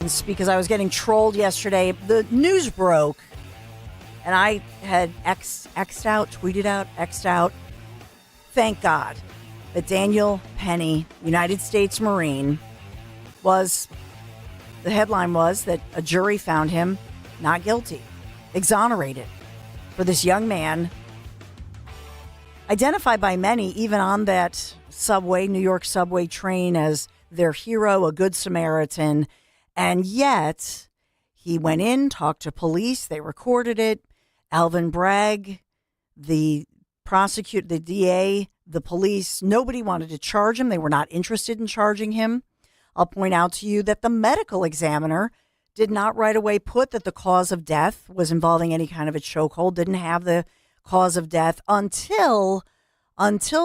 response because I was getting trolled yesterday. The news broke, and I had X'd out, tweeted out, X'd out. Thank God that Daniel Penny, United States Marine, the headline was that a jury found him not guilty, exonerated for this young man, identified by many, even on that New York subway train, as their hero, a good Samaritan. And yet he went in, talked to police. They recorded it. Alvin Bragg, the prosecutor, the DA, the police, nobody wanted to charge him. They were not interested in charging him. I'll point out to you that the medical examiner did not right away put that the cause of death was involving any kind of a chokehold, didn't have the cause of death until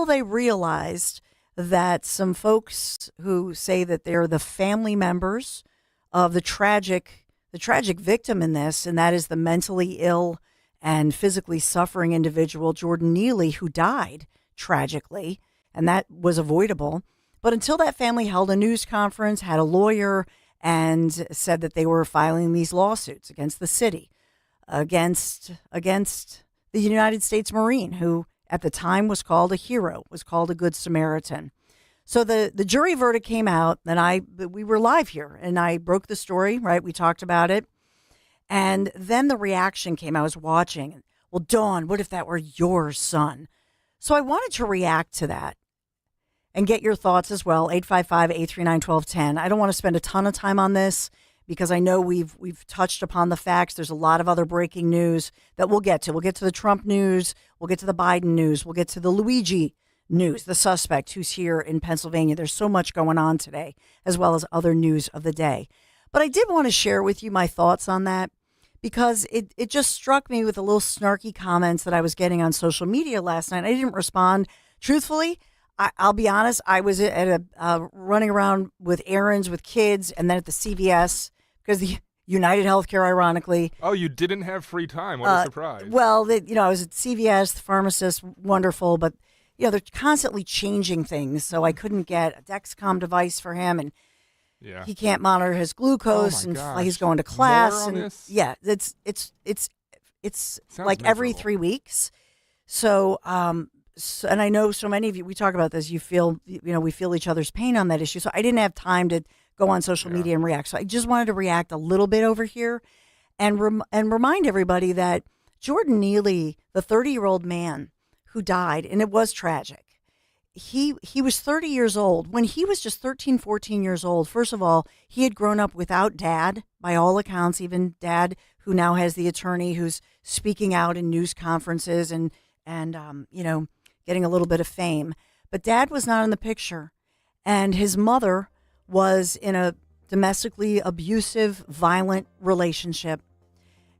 they realized that some folks who say that they're the family members of the tragic victim in this, and that is the mentally ill and physically suffering individual, Jordan Neely, who died tragically, and that was avoidable. But until that family held a news conference, had a lawyer, and said that they were filing these lawsuits against the city, against the United States Marine, who at the time was called a hero, was called a good Samaritan. So the jury verdict came out, and we were live here, and I broke the story, right? We talked about it. And then the reaction came. I was watching. Well, Dawn, what if that were your son? So I wanted to react to that and get your thoughts as well. 855-839-1210. I don't want to spend a ton of time on this because I know we've touched upon the facts. There's a lot of other breaking news that we'll get to. We'll get to the Trump news. We'll get to the Biden news. We'll get to the Luigi news, the suspect who's here in Pennsylvania. There's so much going on today, as well as other news of the day. But I did want to share with you my thoughts on that because it just struck me with the little snarky comments that I was getting on social media last night. I didn't respond. Truthfully, I'll be honest, I was at running around with errands with kids and then at the CVS because the United Healthcare, ironically. Oh, you didn't have free time. What a surprise. Well, I was at CVS, the pharmacist, wonderful, but they're constantly changing things. So I couldn't get a Dexcom device for him, and he can't monitor his glucose, and he's going to class. More on and this? Yeah, it's like Sounds every miserable. 3 weeks. So, and I know so many of you, we talk about this, we feel each other's pain on that issue. So I didn't have time to go on social media and react. So I just wanted to react a little bit over here and remind everybody that Jordan Neely, the 30-year-old man who died, and it was tragic. He was 30 years old. When he was just 13, 14 years old, first of all, he had grown up without dad, by all accounts, even dad, who now has the attorney who's speaking out in news conferences and getting a little bit of fame. But dad was not in the picture. And his mother was in a domestically abusive, violent relationship.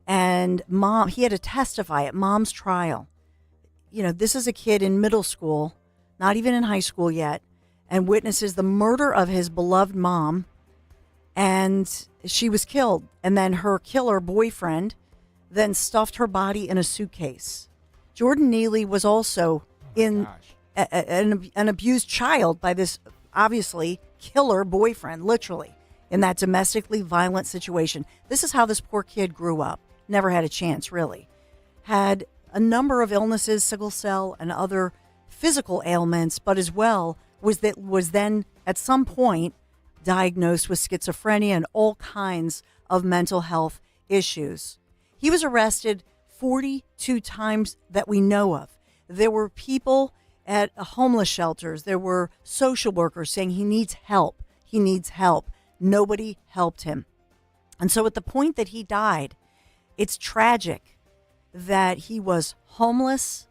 And he had to testify at mom's trial. This is a kid in middle school, not even in high school yet, and witnesses the murder of his beloved mom. And she was killed. And then her killer boyfriend then stuffed her body in a suitcase. Jordan Neely was also an abused child by this, obviously, killer boyfriend, literally, in that domestically violent situation. This is how this poor kid grew up. Never had a chance, really. Had a number of illnesses, sickle cell and other physical ailments, but as well was then at some point diagnosed with schizophrenia and all kinds of mental health issues. He was arrested 42 times that we know of. There were people at homeless shelters. There were social workers saying he needs help. He needs help. Nobody helped him. And so at the point that he died, it's tragic that he was homeless,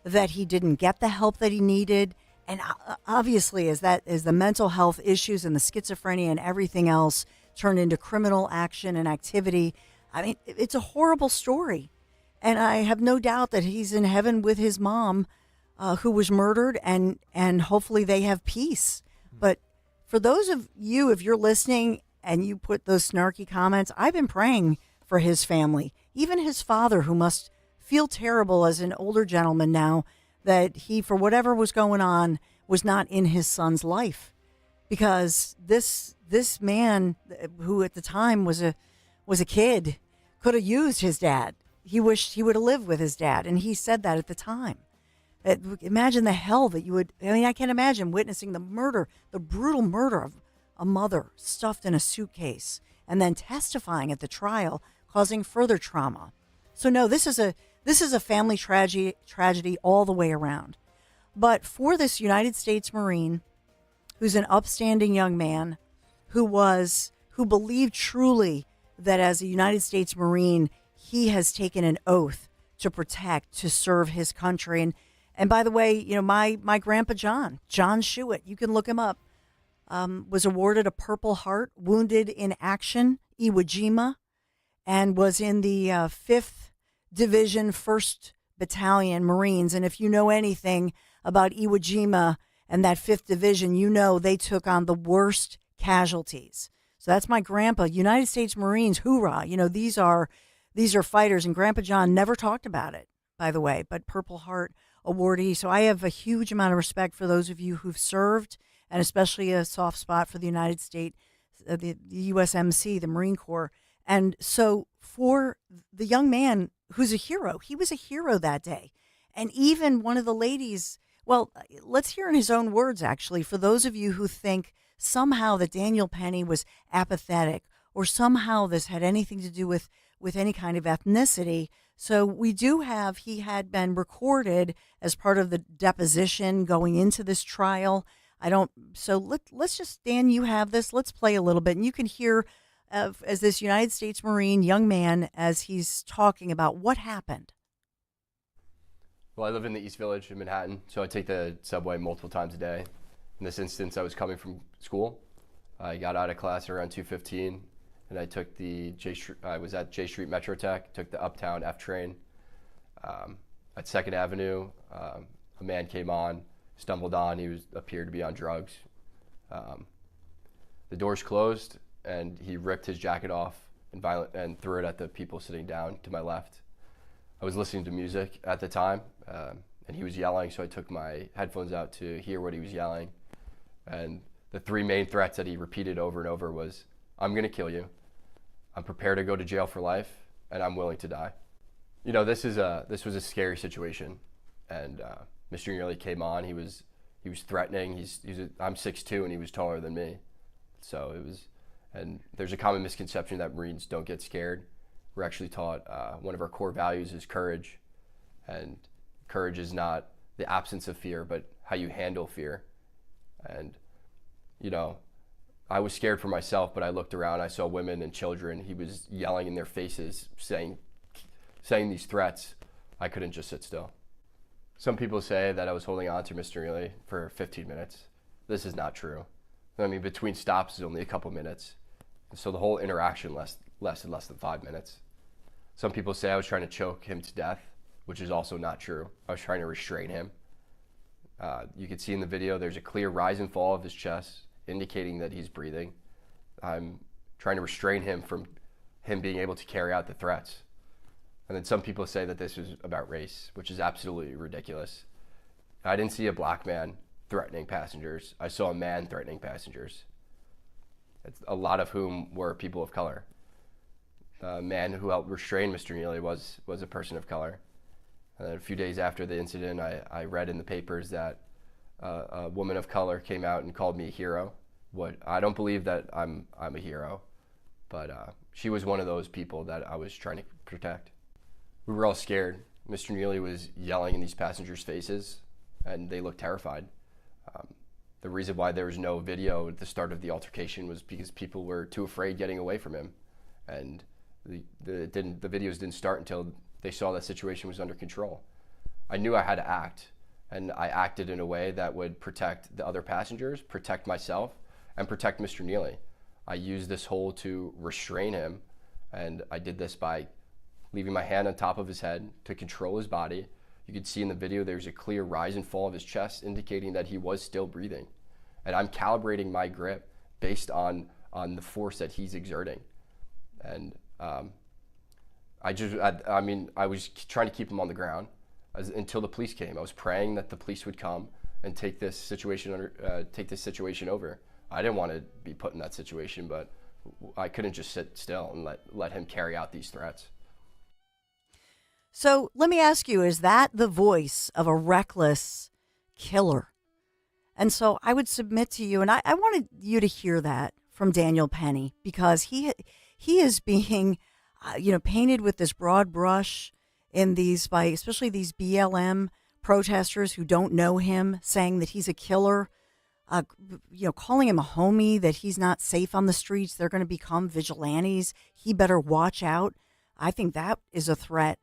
that he didn't get the help that he needed. And obviously, as the mental health issues and the schizophrenia and everything else turned into criminal action and activity, I mean, it's a horrible story. And I have no doubt that he's in heaven with his mom, who was murdered, and hopefully they have peace. But for those of you, if you're listening and you put those snarky comments, I've been praying for his family, even his father, who must feel terrible as an older gentleman now that he, for whatever was going on, was not in his son's life. because this man who at the time was a kid could have used his dad. He wished he would have lived with his dad, and he said that at the time. Imagine the hell that you would. I mean, I can't imagine witnessing the brutal murder of a mother stuffed in a suitcase, and then testifying at the trial, causing further trauma. So no, this is a family tragedy all the way around. But for this United States Marine, who's an upstanding young man, who believed truly that as a United States Marine, he has taken an oath to protect, to serve his country. And by the way, my grandpa John Schuett, you can look him up, was awarded a Purple Heart, wounded in action, Iwo Jima, and was in the 5th Division, 1st Battalion Marines. And if you know anything about Iwo Jima and that 5th Division, they took on the worst casualties. So that's my grandpa, United States Marines, hoorah. These are fighters, and Grandpa John never talked about it, by the way, but Purple Heart awardee. So I have a huge amount of respect for those of you who've served, and especially a soft spot for the United States, the USMC, the Marine Corps. And so for the young man who's a hero, he was a hero that day. And even one of the ladies, well, let's hear in his own words, actually, for those of you who think somehow that Daniel Penny was apathetic, or somehow this had anything to do with any kind of ethnicity. So we do have, he had been recorded as part of the deposition going into this trial. Let's just, Dan, you have this. Let's play a little bit, and you can hear as this United States Marine young man as he's talking about what happened. Well, I live in the East Village in Manhattan, so I take the subway multiple times a day. In this instance, I was coming from school. I got out of class around 2:15, and I took I was at J Street Metro Tech, took the Uptown F train. At 2nd Avenue, a man came on, stumbled on. He appeared to be on drugs. The doors closed, and he ripped his jacket off and threw it at the people sitting down to my left. I was listening to music at the time, and he was yelling, so I took my headphones out to hear what he was yelling. And the 3 main threats that he repeated over and over was, "I'm going to kill you, I'm prepared to go to jail for life, and I'm willing to die." This was a scary situation, and Mr. Nearly came on. He was threatening. I'm 6'2", and he was taller than me, so it was. And there's a common misconception that Marines don't get scared. We're actually taught one of our core values is courage, and courage is not the absence of fear, but how you handle fear. And I was scared for myself, but I looked around, I saw women and children. He was yelling in their faces, saying these threats. I couldn't just sit still. Some people say that I was holding on to Mr. Neely for 15 minutes. This is not true. I mean, between stops is only a couple minutes. So the whole interaction lasted less than 5 minutes. Some people say I was trying to choke him to death, which is also not true. I was trying to restrain him. You can see in the video, there's a clear rise and fall of his chest, indicating that he's breathing. I'm trying to restrain him from him being able to carry out the threats. And then some people say that this was about race, which is absolutely ridiculous. I didn't see a black man threatening passengers. I saw a man threatening passengers, a lot of whom were people of color. The man who helped restrain Mr. Neely was a person of color. And then a few days after the incident, I read in the papers that a woman of color came out and called me a hero. I don't believe that I'm a hero, but she was one of those people that I was trying to protect. We were all scared. Mr. Neely was yelling in these passengers' faces, and they looked terrified. The reason why there was no video at the start of the altercation was because people were too afraid getting away from him, and the videos didn't start until they saw that situation was under control. I knew I had to act, and I acted in a way that would protect the other passengers, protect myself, and protect Mr. Neely. I used this hold to restrain him, and I did this by leaving my hand on top of his head to control his body. You can see in the video there's a clear rise and fall of his chest, indicating that he was still breathing. And I'm calibrating my grip based on the force that he's exerting. And I was trying to keep him on the ground until the police came. I was praying that the police would come and take this situation over. I didn't want to be put in that situation, but I couldn't just sit still and let him carry out these threats. So let me ask you, is that the voice of a reckless killer? And so I would submit to you, and I wanted you to hear that from Daniel Penny, because he is being, painted with this broad brush by especially these BLM protesters who don't know him, saying that he's a killer, calling him a homie, that he's not safe on the streets. They're going to become vigilantes. He better watch out. I think that is a threat.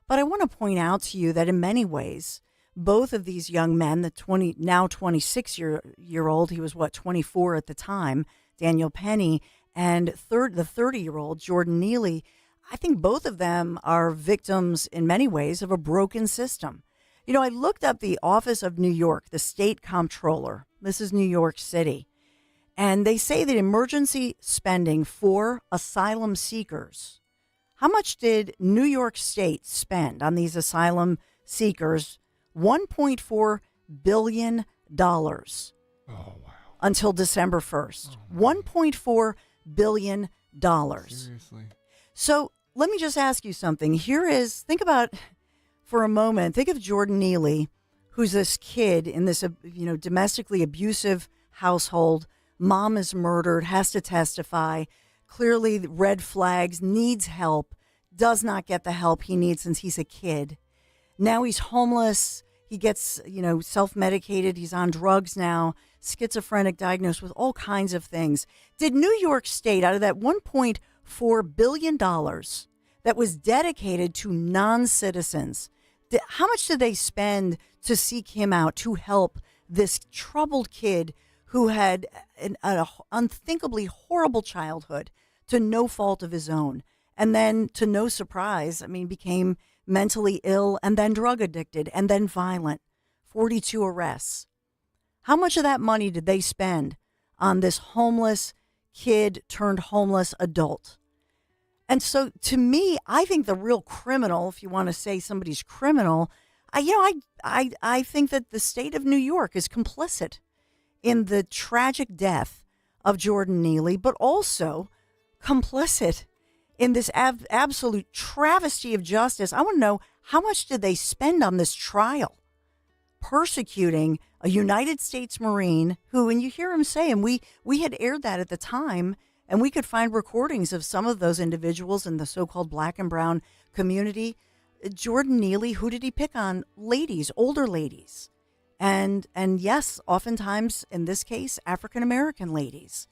But I want to point out to you that in many ways, both of these young men, the now 26-year-old, he was 24 at the time, Daniel Penny, and the 30-year-old, Jordan Neely, I think both of them are victims in many ways of a broken system. I looked up the Office of New York, the state comptroller. This is New York City. And they say that emergency spending for asylum seekers, how much did New York State spend on these asylum seekers? $1.4 billion. Oh, wow. Until December 1st. $1.4 billion. Seriously. So let me just ask you something. Think about for a moment, think of Jordan Neely, who's this kid in this, domestically abusive household. Mom is murdered, has to testify. Clearly red flags, needs help, does not get the help he needs since he's a kid. Now he's homeless. He gets, self-medicated. He's on drugs now, schizophrenic, diagnosed with all kinds of things. Did New York State, out of that $1.4 billion that was dedicated to non-citizens, how much did they spend to seek him out, to help this troubled kid who had an unthinkably horrible childhood to no fault of his own, and then, to no surprise, became mentally ill and then drug addicted and then violent? 42 arrests. How much of that money did they spend on this homeless kid turned homeless adult? And so, to me, I think the real criminal, if you want to say somebody's criminal, I think that the state of New York is complicit in the tragic death of Jordan Neely, but also complicit in this absolute travesty of justice. I want to know, how much did they spend on this trial, persecuting a United States Marine who, and you hear him say, and we had aired that at the time, and we could find recordings of some of those individuals in the so-called black and brown community. Jordan Neely, who did he pick on? Ladies, older ladies. And yes, oftentimes, in this case, African-American ladies.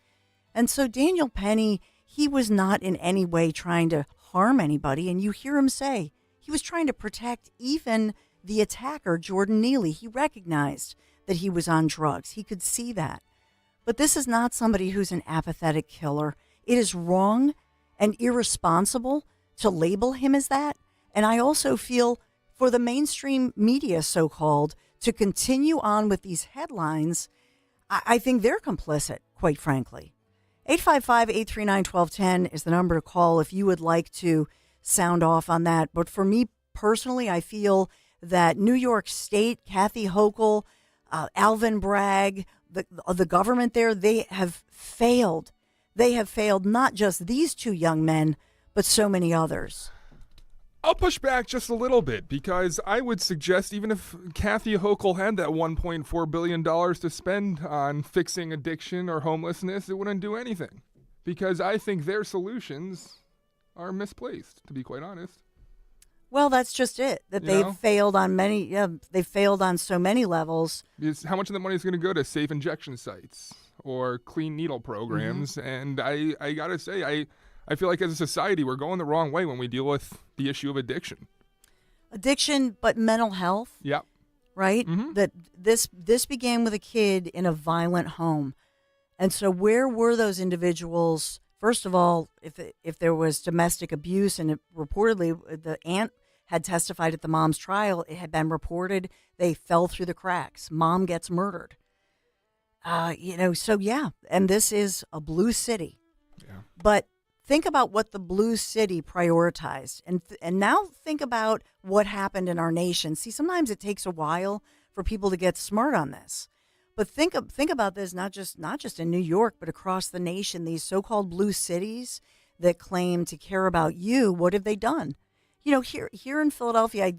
And so Daniel Penny, he was not in any way trying to harm anybody. And you hear him say he was trying to protect even the attacker, Jordan Neely. He recognized that he was on drugs. He could see that. But this is not somebody who's an apathetic killer. It is wrong and irresponsible to label him as that. And I also feel for the mainstream media, so-called, to continue on with these headlines, I think they're complicit, quite frankly. 855-839-1210 is the number to call if you would like to sound off on that. But for me personally, I feel that New York State, Kathy Hochul, Alvin Bragg, the government there, they have failed. They have failed not just these two young men, but so many others. I'll push back just a little bit, because I would suggest even if Kathy Hochul had that $1.4 billion to spend on fixing addiction or homelessness, it wouldn't do anything, because I think their solutions are misplaced, to be quite honest. Well, that's just it, that they've failed on they've failed on so many levels. Because how much of the money is going to go to safe injection sites or clean needle programs? Mm-hmm. And I got to say, I feel like as a society, we're going the wrong way when we deal with the issue of addiction. Addiction, but mental health. Yeah. Right? Mm-hmm. That this began with a kid in a violent home. And so where were those individuals? First of all, if there was domestic abuse, and reportedly the aunt had testified at the mom's trial, it had been reported, they fell through the cracks. Mom gets murdered. And this is a blue city. Yeah. But think about what the blue city prioritized. And now think about what happened in our nation. See, sometimes it takes a while for people to get smart on this. But think about this, not just in New York, but across the nation. These so-called blue cities that claim to care about you, what have they done? You know, here in Philadelphia,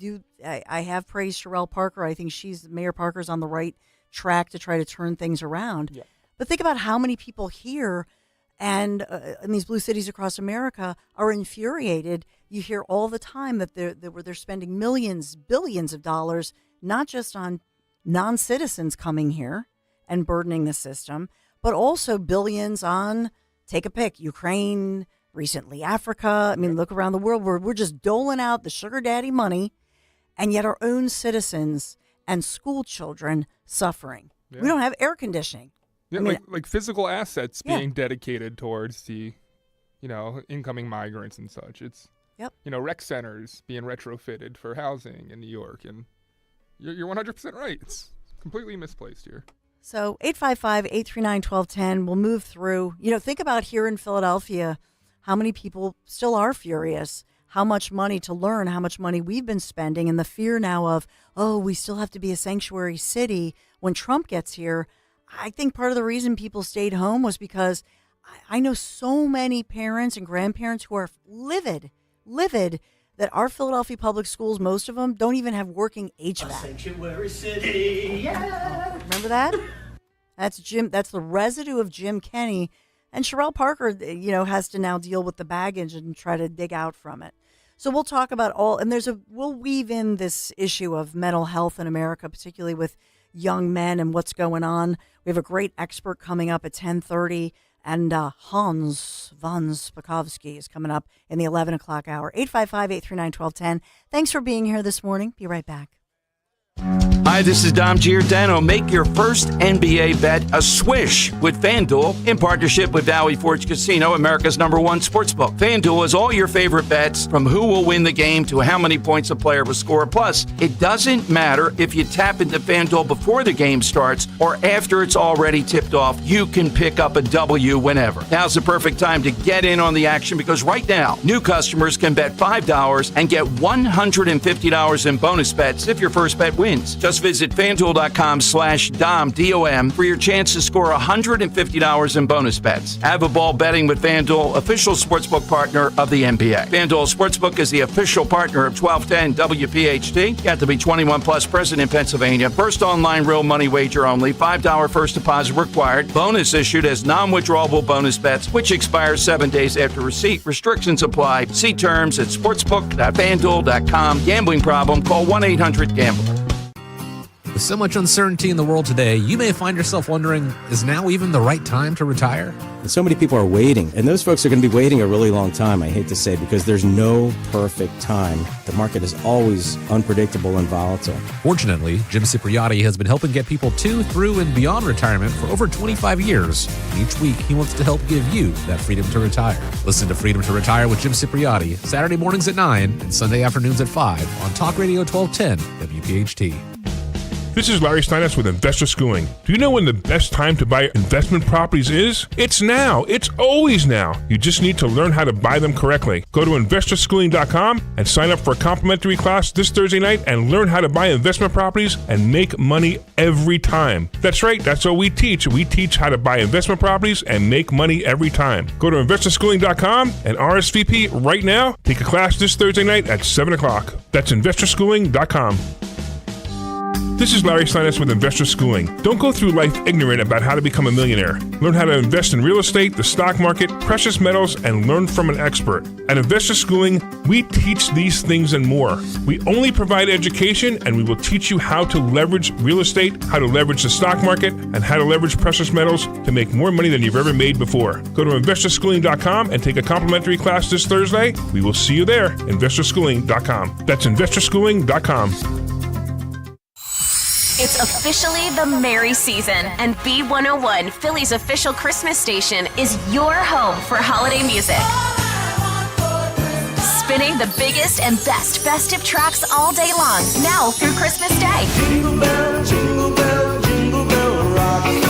I have praised Sherelle Parker. I think Mayor Parker's on the right track to try to turn things around. Yeah. But think about how many people here and in these blue cities across America are infuriated. You hear all the time that they're spending millions, billions of dollars, not just on non-citizens coming here and burdening the system, but also billions on, take a pick, Ukraine, recently Africa. I mean, look around the world. We're just doling out the sugar daddy money, and yet our own citizens and school children suffering. Yeah. We don't have air conditioning. Yeah, I mean, like physical assets being dedicated towards the, incoming migrants and such. It's, rec centers being retrofitted for housing in New York. And you're 100% right. It's completely misplaced here. So 855-839-1210, we'll move through. Think about here in Philadelphia, how many people still are furious, how much money to learn, how much money we've been spending, and the fear now of, we still have to be a sanctuary city when Trump gets here. I think part of the reason people stayed home was because I know so many parents and grandparents who are livid that our Philadelphia public schools, most of them, don't even have working HVAC. A sanctuary city, yeah. Remember that? That's the residue of Jim Kenney. And Sherelle Parker, has to now deal with the baggage and try to dig out from it. So we'll talk about we'll weave in this issue of mental health in America, particularly with young men and what's going on. We have a great expert coming up at 10:30, and Hans von Spakovsky is coming up in the 11 o'clock hour. 855-839-1210. Thanks for being here this morning. Be right back. Hi, this is Dom Giordano. Make your first NBA bet a swish with FanDuel in partnership with Valley Forge Casino, America's #1 sportsbook. FanDuel has all your favorite bets, from who will win the game to how many points a player will score. Plus, it doesn't matter if you tap into FanDuel before the game starts or after it's already tipped off. You can pick up a W whenever. Now's the perfect time to get in on the action, because right now, new customers can bet $5 and get $150 in bonus bets if your first bet wins. Just visit FanDuel.com/Dom, D-O-M, for your chance to score $150 in bonus bets. Have a ball betting with FanDuel, official sportsbook partner of the NBA. FanDuel Sportsbook is the official partner of 1210 WPHT. You have to be 21 plus, present in Pennsylvania. First online real money wager only. $5 first deposit required. Bonus issued as non-withdrawable bonus bets, which expire 7 days after receipt. Restrictions apply. See terms at sportsbook.fanduel.com. Gambling problem? Call 1-800-GAMBLER. With so much uncertainty in the world today, you may find yourself wondering, is now even the right time to retire? And so many people are waiting, and those folks are going to be waiting a really long time, I hate to say, because there's no perfect time. The market is always unpredictable and volatile. Fortunately, Jim Cipriotti has been helping get people to, through, and beyond retirement for over 25 years. And each week, he wants to help give you that freedom to retire. Listen to Freedom to Retire with Jim Cipriotti, Saturday mornings at 9 and Sunday afternoons at 5 on Talk Radio 1210 WPHT. This is Larry Steinitz with Investor Schooling. Do you know when the best time to buy investment properties is? It's now. It's always now. You just need to learn how to buy them correctly. Go to investorschooling.com and sign up for a complimentary class this Thursday night and learn how to buy investment properties and make money every time. That's right. That's what we teach. We teach how to buy investment properties and make money every time. Go to investorschooling.com and RSVP right now. Take a class this Thursday night at 7 o'clock. That's investorschooling.com. This is Larry Steinitz with Investor Schooling. Don't go through life ignorant about how to become a millionaire. Learn how to invest in real estate, the stock market, precious metals, and learn from an expert. At Investor Schooling, we teach these things and more. We only provide education, and we will teach you how to leverage real estate, how to leverage the stock market, and how to leverage precious metals to make more money than you've ever made before. Go to investorschooling.com and take a complimentary class this Thursday. We will see you there. investorschooling.com. That's investorschooling.com. It's officially the merry season, and B101, Philly's official Christmas station, is your home for holiday music. Spinning the biggest and best festive tracks all day long, now through Christmas Day. Jingle bell, jingle bell, jingle bell rock. Do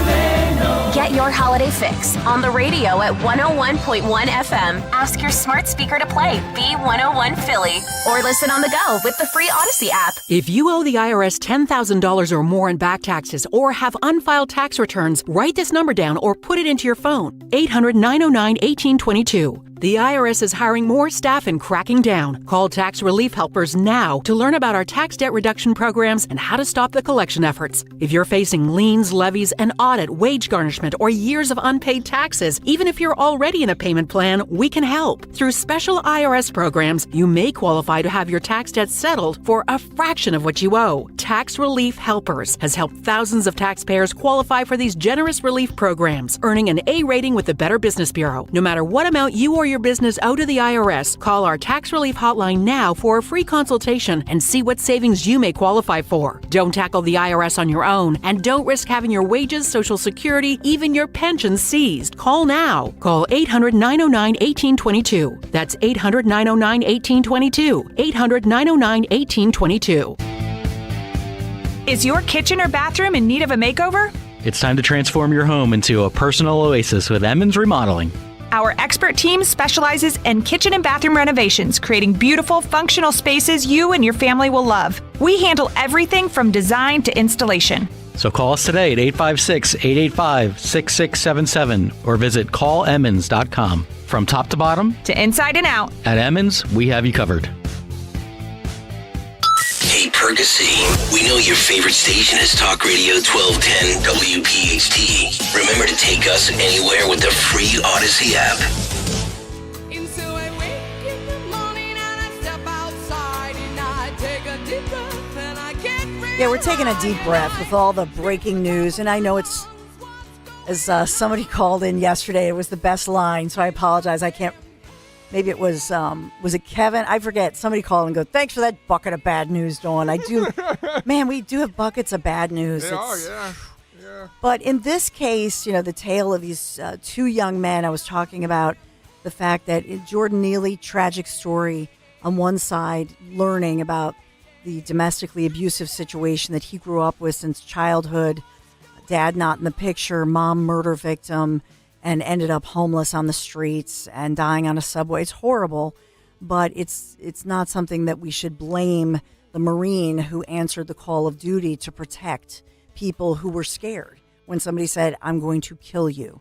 they know? Get Get your holiday fix on the radio at 101.1 FM. Ask your smart speaker to play B101 Philly or listen on the go with the free Odyssey app. If you owe the IRS $10,000 or more in back taxes or have unfiled tax returns, write this number down or put it into your phone. 800-909-1822. The IRS is hiring more staff and cracking down. Call Tax Relief Helpers now to learn about our tax debt reduction programs and how to stop the collection efforts. If you're facing liens, levies, an audit, wage garnishment, or years of unpaid taxes, even if you're already in a payment plan, we can help. Through special IRS programs, you may qualify to have your tax debt settled for a fraction of what you owe. Tax Relief Helpers has helped thousands of taxpayers qualify for these generous relief programs, earning an A rating with the Better Business Bureau. No matter what amount you or your business owe to the IRS, call our tax relief hotline now for a free consultation and see what savings you may qualify for. Don't tackle the IRS on your own, and don't risk having your wages, Social Security, even your pension seized. Call now. Call 800-909-1822. That's 800-909-1822. 800-909-1822. Is your kitchen or bathroom in need of a makeover? It's time to transform your home into a personal oasis with Emmons Remodeling. Our expert team specializes in kitchen and bathroom renovations, creating beautiful, functional spaces you and your family will love. We handle everything from design to installation. So call us today at 856-885-6677 or visit callemmons.com. From top to bottom, to inside and out, at Emmons, we have you covered. Hey, Percy, we know your favorite station is Talk Radio 1210 WPHT. Remember to take us anywhere with the free Odyssey app. Yeah, we're taking a deep breath with all the breaking news, and I know it's, as somebody called in yesterday, it was the best line, so I apologize. I can't. Maybe it was it Kevin? I forget. Somebody called and go, thanks for that bucket of bad news, Dawn. I do, man, we do have buckets of bad news. Yeah. But in this case, the tale of these two young men, I was talking about the fact that Jordan Neely, tragic story on one side, learning about the domestically abusive situation that he grew up with since childhood, dad not in the picture, mom murder victim, and ended up homeless on the streets and dying on a subway. It's horrible, but it's not something that we should blame the Marine who answered the call of duty to protect people who were scared when somebody said, I'm going to kill you.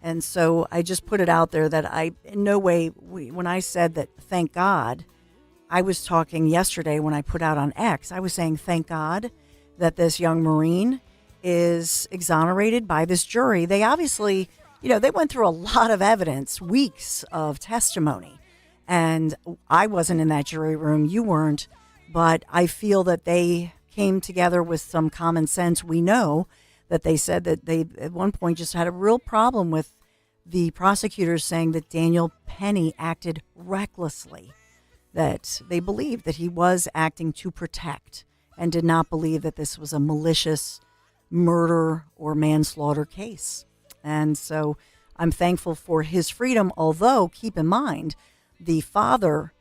And so I just put it out there that in no way, when I said that, thank God, I was talking yesterday when I put out on X, I was saying, thank God that this young Marine is exonerated by this jury. They obviously, they went through a lot of evidence, weeks of testimony. And I wasn't in that jury room. You weren't. But I feel that they came together with some common sense. We know that they said that they, at one point, just had a real problem with the prosecutors saying that Daniel Penny acted recklessly, that they believed that he was acting to protect and did not believe that this was a malicious murder or manslaughter case. And so I'm thankful for his freedom, although keep in mind, the father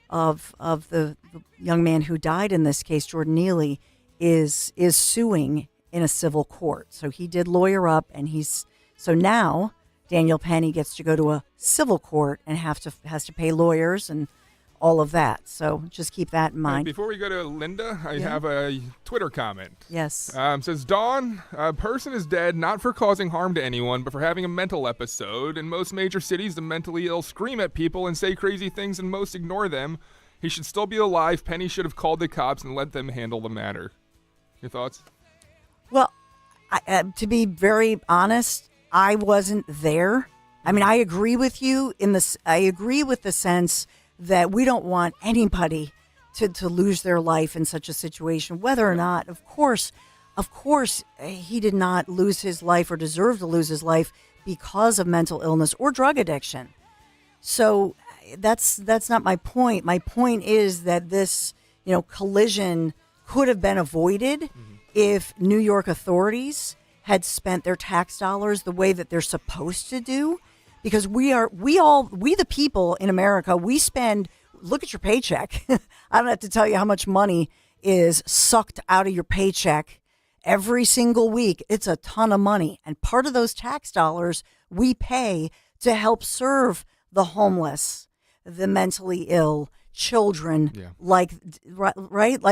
of the young man who died in this case, Jordan Neely, is suing in a civil court. So he did lawyer up, and so now Daniel Penny gets to go to a civil court and has to pay lawyers and all of that. So just keep that in mind. Before we go to Linda, I have a Twitter comment. Yes. Says, Dawn, a person is dead not for causing harm to anyone, but for having a mental episode. In most major cities, the mentally ill scream at people and say crazy things and most ignore them. He should still be alive. Penny should have called the cops and let them handle the matter. Your thoughts? Well, to be very honest, I wasn't there. I mean, I agree with you I agree with the sense that we don't want anybody to lose their life in such a situation, whether or not, of course, he did not lose his life or deserve to lose his life because of mental illness or drug addiction. So that's not my point. My point is that this, collision could have been avoided if New York authorities had spent their tax dollars the way that they're supposed to do. Because we the people in America, we spend, look at your paycheck. I don't have to tell you how much money is sucked out of your paycheck every single week. It's a ton of money. And part of those tax dollars we pay to help serve the homeless, the mentally ill, children, like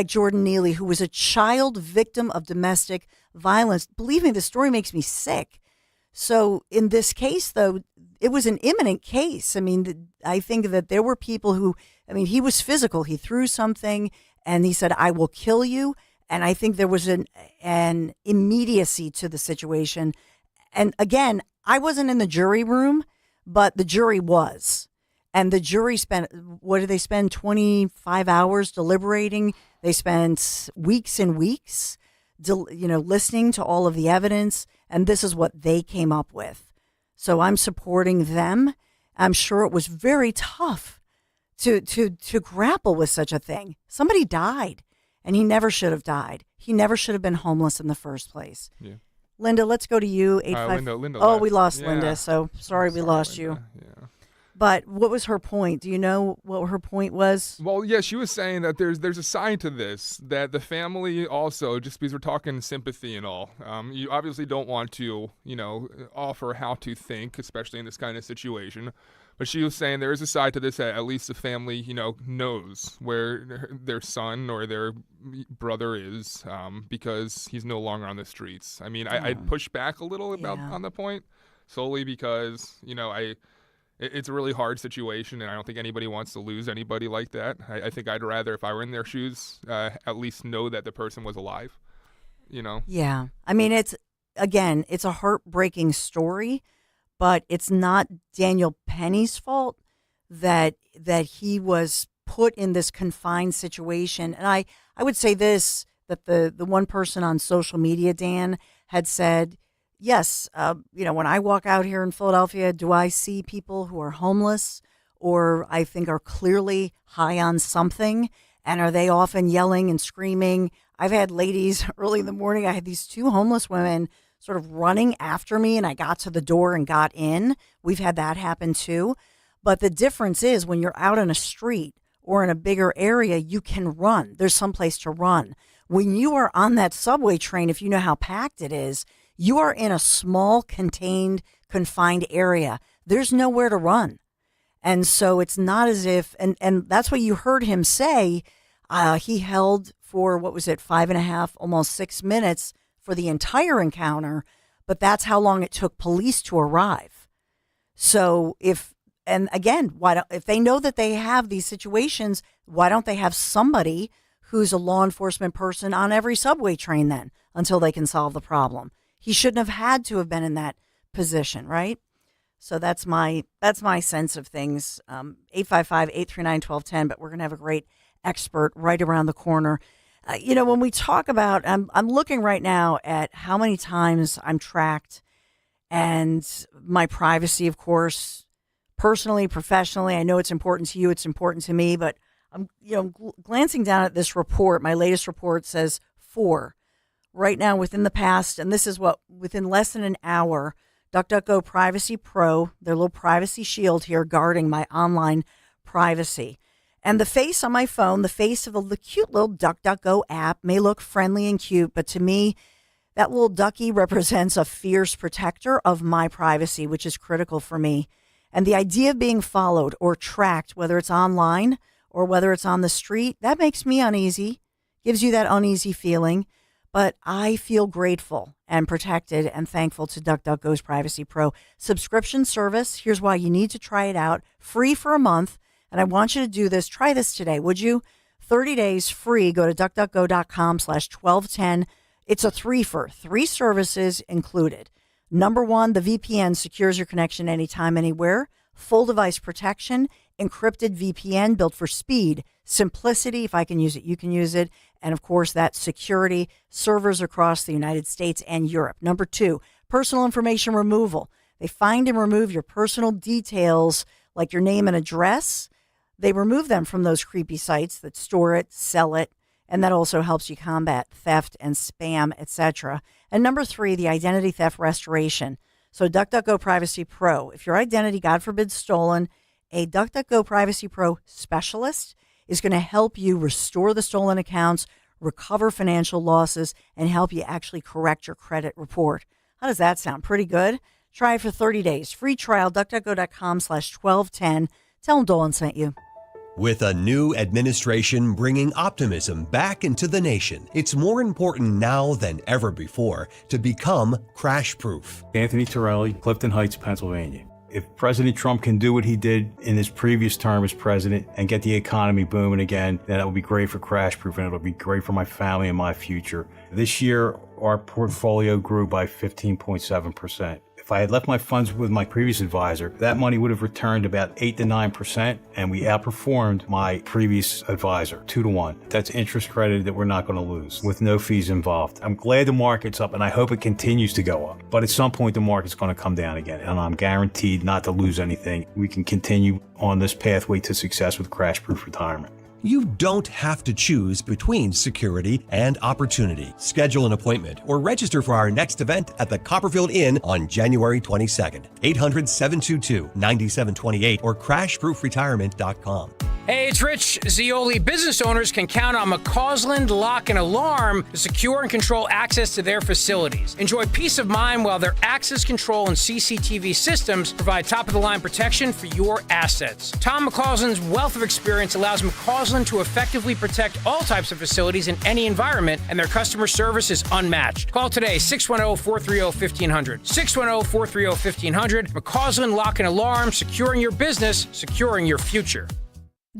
Jordan Neely, who was a child victim of domestic violence. Believe me, the story makes me sick. So in this case, though, it was an imminent case. I mean, I think that there were people who, he was physical. He threw something and he said, "I will kill you." And I think there was an immediacy to the situation. And again, I wasn't in the jury room, but the jury was. And the jury spent, what did they spend, 25 hours deliberating? They spent weeks and weeks, listening to all of the evidence. And this is what they came up with. So I'm supporting them. I'm sure it was very tough to grapple with such a thing. Somebody died, and he never should have died. He never should have been homeless in the first place. Yeah. Linda, let's go to you. Linda oh, we lost Linda. So sorry we lost Linda. you. Yeah. But what was her point? Do you know what her point was? Well, yeah, she was saying that there's a side to this, that the family also, just because we're talking sympathy and all, you obviously don't want to, offer how to think, especially in this kind of situation. But she was saying there is a side to this that at least the family, knows where their son or their brother is, because he's no longer on the streets. I mean, I'd push back a little on the point, solely because, it's a really hard situation, and I don't think anybody wants to lose anybody like that. I think I'd rather, if I were in their shoes, at least know that the person was alive, Yeah. I mean, it's a heartbreaking story, but it's not Daniel Penny's fault that he was put in this confined situation. And I would say this, that the one person on social media, Dan, had said, yes, when I walk out here in Philadelphia, do I see people who are homeless or I think are clearly high on something? And are they often yelling and screaming? I've had ladies early in the morning. I had these two homeless women sort of running after me, and I got to the door and got in. We've had that happen too. But the difference is when you're out on a street or in a bigger area, you can run. There's someplace to run. When you are on that subway train, if you know how packed it is, you are in a small, contained, confined area. There's nowhere to run. And so it's not as if, and that's what you heard him say. He held for, 5.5, almost 6 minutes for the entire encounter, but that's how long it took police to arrive. So if they know that they have these situations, why don't they have somebody who's a law enforcement person on every subway train then until they can solve the problem? He shouldn't have had to have been in that position, right? So that's my sense of things. 855-839-1210, but we're going to have a great expert right around the corner. When we talk about, I'm looking right now at how many times I'm tracked and my privacy, of course, personally, professionally. I know it's important to you. It's important to me, but I'm, glancing down at this report. My latest report says 4. Right now, within the past, and this is within less than an hour, DuckDuckGo Privacy Pro, their little privacy shield here guarding my online privacy. And the face on my phone, the face of the cute little DuckDuckGo app may look friendly and cute, but to me, that little ducky represents a fierce protector of my privacy, which is critical for me. And the idea of being followed or tracked, whether it's online or whether it's on the street, that makes me uneasy, gives you that uneasy feeling. But I feel grateful and protected and thankful to DuckDuckGo's Privacy Pro subscription service. Here's why you need to try it out. Free for a month. And I want you to do this. Try this today, would you? 30 days free. Go to duckduckgo.com/1210. It's a 3-for, 3 services included. Number 1, the VPN secures your connection anytime, anywhere. Full device protection, encrypted VPN built for speed, simplicity. If I can use it, you can use it. And of course, that security, servers across the United States and Europe. Number 2, personal information removal. They find and remove your personal details like your name and address. They remove them from those creepy sites that store it, sell it, and that also helps you combat theft and spam, etc. And number 3, the identity theft restoration. So DuckDuckGo Privacy Pro. If your identity, God forbid, stolen, a DuckDuckGo Privacy Pro specialist is going to help you restore the stolen accounts, recover financial losses, and help you actually correct your credit report. How does that sound? Pretty good? Try it for 30 days. Free trial, DuckDuckGo.com/1210. Tell them Dolan sent you. With a new administration bringing optimism back into the nation, it's more important now than ever before to become crash-proof. Anthony Torelli, Clifton Heights, Pennsylvania. If President Trump can do what he did in his previous term as president and get the economy booming again, then that would be great for crash-proof, and it'll be great for my family and my future. This year, our portfolio grew by 15.7%. If I had left my funds with my previous advisor, that money would have returned about 8 to 9%, and we outperformed my previous advisor 2-1. That's interest credited that we're not going to lose with no fees involved. I'm glad the market's up, and I hope it continues to go up. But at some point, the market's going to come down again, and I'm guaranteed not to lose anything. We can continue on this pathway to success with crash-proof retirement. You don't have to choose between security and opportunity. Schedule an appointment or register for our next event at the Copperfield Inn on January 22nd. 800-722-9728 or crashproofretirement.com. Hey, it's Rich Zioli. Business owners can count on McCausland Lock and Alarm to secure and control access to their facilities. Enjoy peace of mind while their access control and CCTV systems provide top-of-the-line protection for your assets. Tom McCausland's wealth of experience allows McCausland to effectively protect all types of facilities in any environment, and their customer service is unmatched. Call today, 610-430-1500. 610-430-1500. McCausland Lock and Alarm, securing your business, securing your future.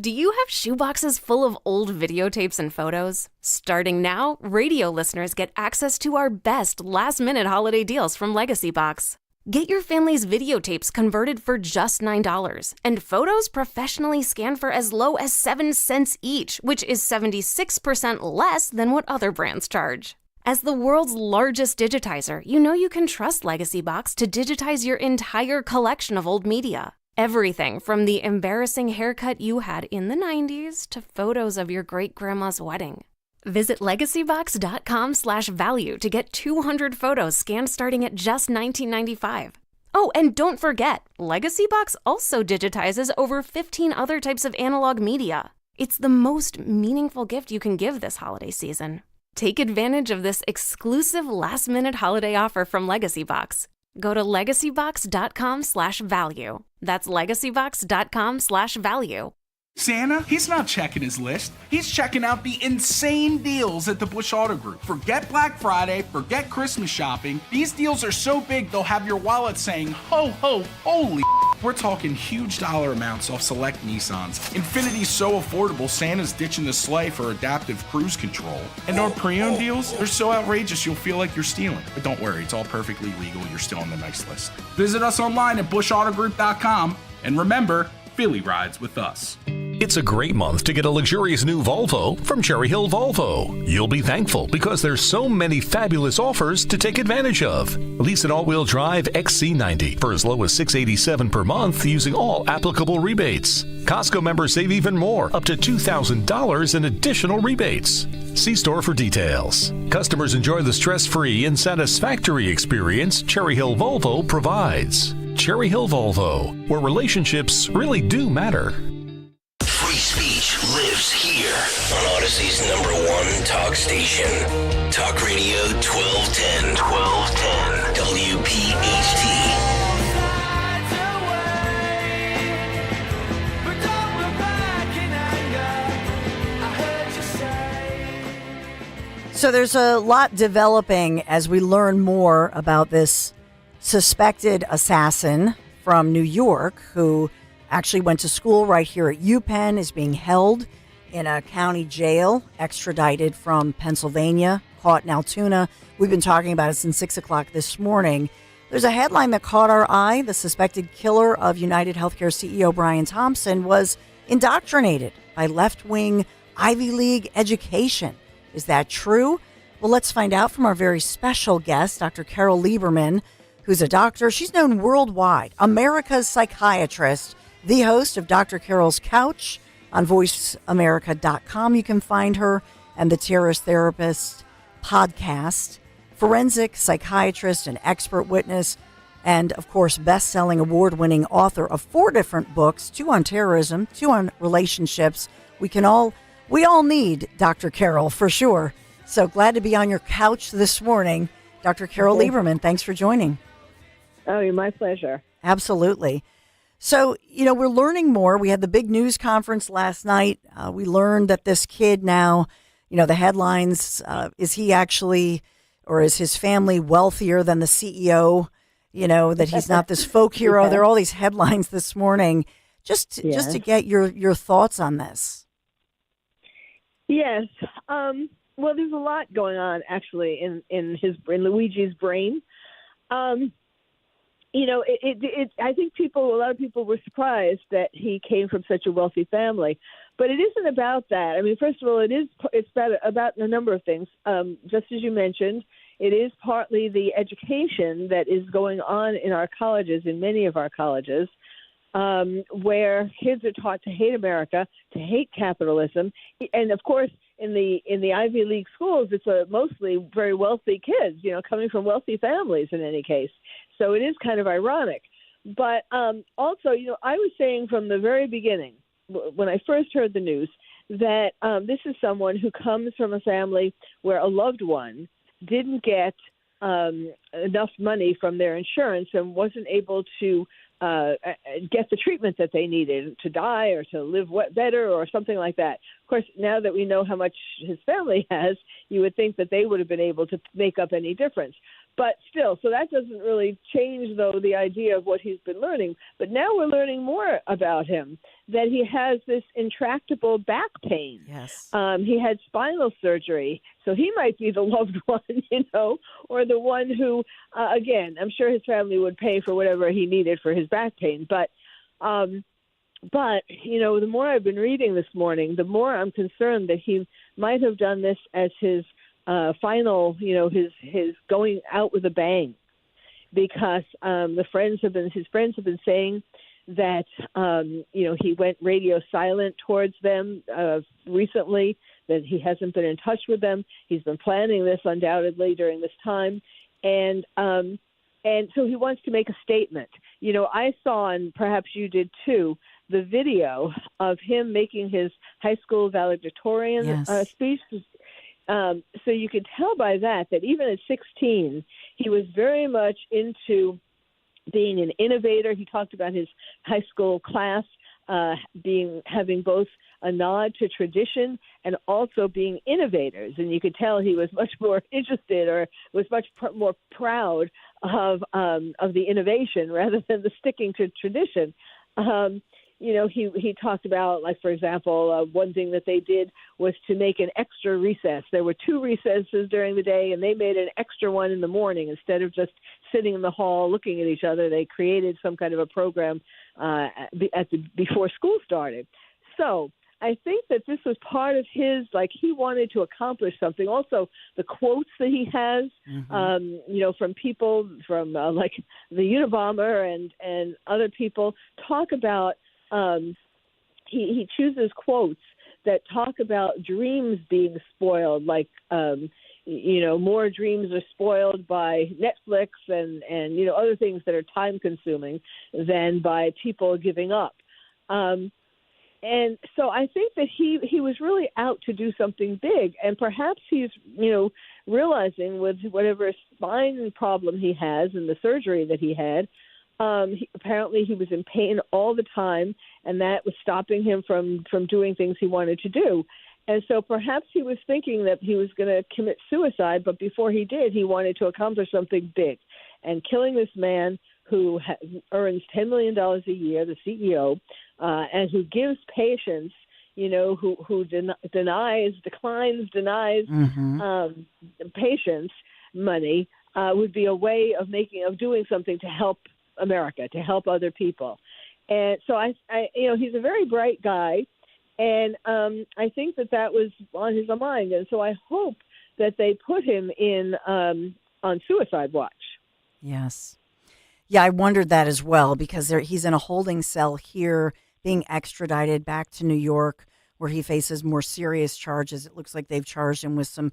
Do you have shoeboxes full of old videotapes and photos? Starting now, radio listeners get access to our best last-minute holiday deals from Legacy Box. Get your family's videotapes converted for just $9 and photos professionally scanned for as low as 7 cents each, which is 76% less than what other brands charge. As the world's largest digitizer, you know you can trust Legacy Box to digitize your entire collection of old media. Everything from the embarrassing haircut you had in the 90s to photos of your great-grandma's wedding. Visit legacybox.com/value to get 200 photos scanned starting at just $19.95. Oh, and don't forget, Legacy Box also digitizes over 15 other types of analog media. It's the most meaningful gift you can give this holiday season. Take advantage of this exclusive last-minute holiday offer from Legacy Box. Go to legacybox.com/value. That's legacybox.com/value. Santa, he's not checking his list. He's checking out the insane deals at the Bush Auto Group. Forget Black Friday, forget Christmas shopping. These deals are so big, they'll have your wallet saying, ho, ho, holy. We're talking huge dollar amounts off select Nissans. Infinity's so affordable, Santa's ditching the sleigh for adaptive cruise control. And our pre-owned deals, they're so outrageous you'll feel like you're stealing. But don't worry, it's all perfectly legal. You're still on the nice list. Visit us online at bushautogroup.com. And remember, Philly rides with us. It's a great month to get a luxurious new Volvo from Cherry Hill Volvo. You'll be thankful because there's so many fabulous offers to take advantage of. Lease an all-wheel drive XC90 for as low as $687 per month using all applicable rebates. Costco members save even more, up to $2,000 in additional rebates. See store for details. Customers enjoy the stress-free and satisfactory experience Cherry Hill Volvo provides. Cherry Hill Volvo, where relationships really do matter. Free speech lives here on Odyssey's #1 talk station. Talk Radio 1210. 1210 WPHT. So there's a lot developing as we learn more about this suspected assassin from New York who actually went to school right here at UPenn, is being held in a county jail, extradited from Pennsylvania, caught in Altoona. We've been talking about it since 6 o'clock this morning. There's a headline that caught our eye. The suspected killer of United Healthcare CEO Brian Thompson was indoctrinated by left-wing Ivy League education. Is that true? Well, let's find out from our very special guest, Dr. Carol Lieberman, who's a doctor. She's known worldwide, America's psychiatrist, the host of Dr. Carol's Couch on voiceamerica.com. You can find her, and the Terrorist Therapist podcast, forensic psychiatrist and expert witness, and, of course, best-selling award-winning author of 4 different books, 2 on terrorism, 2 on relationships. We can all We all need Dr. Carol for sure. So glad to be on your couch this morning. Dr. Carol Lieberman, thanks for joining. Oh, my pleasure. Absolutely. So, we're learning more. We had the big news conference last night. We learned that this kid now, the headlines, is he actually, or is his family wealthier than the CEO? That he's not this folk hero. There are all these headlines this morning. Just to get your thoughts on this. Yes. Well, there's a lot going on actually in Luigi's brain. I think a lot of people were surprised that he came from such a wealthy family, but it isn't about that. I mean, first of all, it's about a number of things. Just as you mentioned, it is partly the education that is going on in our colleges, in many of our colleges, where kids are taught to hate America, to hate capitalism, and of course, in the Ivy League schools, it's mostly very wealthy kids, coming from wealthy families in any case. So it is kind of ironic. But also, I was saying from the very beginning, when I first heard the news, that this is someone who comes from a family where a loved one didn't get enough money from their insurance and wasn't able to get the treatment that they needed to die or to live better or something like that. Of course, now that we know how much his family has, you would think that they would have been able to make up any difference. But still, so that doesn't really change, though, the idea of what he's been learning. But now we're learning more about him, that he has this intractable back pain. Yes. He had spinal surgery, so he might be the loved one, or the one who, again, I'm sure his family would pay for whatever he needed for his back pain. But the more I've been reading this morning, the more I'm concerned that he might have done this as his final, his going out with a bang, because his friends have been saying that he went radio silent towards them recently, that he hasn't been in touch with them. He's been planning this undoubtedly during this time, and so he wants to make a statement. I saw, and perhaps you did too, the video of him making his high school valedictorian speech. So you could tell by that even at 16, he was very much into being an innovator. He talked about his high school class having both a nod to tradition and also being innovators. And you could tell he was much more interested, or was much more proud of the innovation rather than the sticking to tradition. He talked about, like, for example, one thing that they did was to make an extra recess. There were 2 recesses during the day, and they made an extra one in the morning. Instead of just sitting in the hall looking at each other, they created some kind of a program before school started. So I think that this was part of his, he wanted to accomplish something. Also, the quotes that he has, from people, from like the Unabomber and other people, talk about, he chooses quotes that talk about dreams being spoiled, like, more dreams are spoiled by Netflix and other things that are time consuming than by people giving up. And so I think that he was really out to do something big, and perhaps he's, realizing with whatever spine problem he has and the surgery that he had, apparently he was in pain all the time, and that was stopping him from doing things he wanted to do. And so perhaps he was thinking that he was going to commit suicide, but before he did, he wanted to accomplish something big. And killing this man who earns $10 million a year, the CEO, and who gives patients, who declines patients money, would be a way of doing something to help America, to help other people. And so I he's a very bright guy, and I think that was on his mind. And so I hope that they put him in on suicide watch. Yes. Yeah, I wondered that as well, because he's in a holding cell here, being extradited back to New York, where he faces more serious charges. It looks like they've charged him with some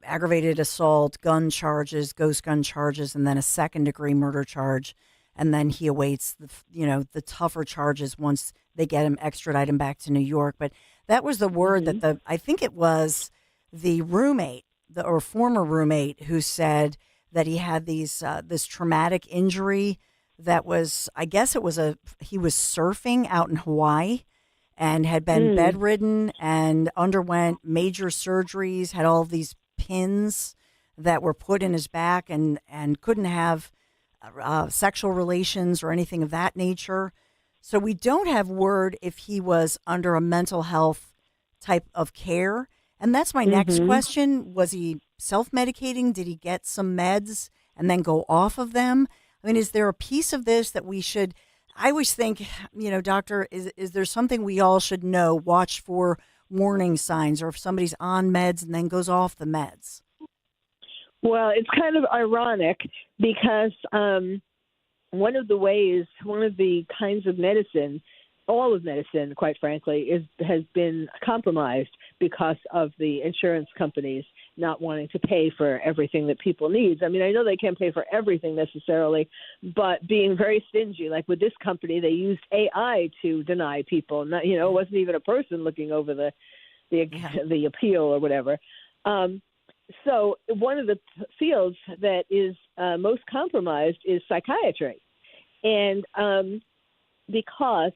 aggravated assault, gun charges, ghost gun charges, and then a second-degree murder charge. And then he awaits the tougher charges once they get him, extradite him back to New York. But That was the word that I think it was the roommate, or former roommate, who said that he had this traumatic injury that was, I guess it was he was surfing out in Hawaii and had been bedridden and underwent major surgeries, had all these pins that were put in his back, and couldn't have sexual relations or anything of that nature. So we don't have word if he was under a mental health type of care. And that's my next question. Was he self-medicating? Did he get some meds and then go off of them? I mean, is there a piece of this that we should, I always think, doctor, is there something we all should know, watch for warning signs, or if somebody's on meds and then goes off the meds? Well, it's kind of ironic because one of the kinds of medicine, all of medicine, quite frankly, has been compromised because of the insurance companies not wanting to pay for everything that people need. I mean, I know they can't pay for everything necessarily, but being very stingy. Like with this company, they used AI to deny people. Not, it wasn't even a person looking over the appeal or whatever. So one of the fields that is most compromised is psychiatry. And because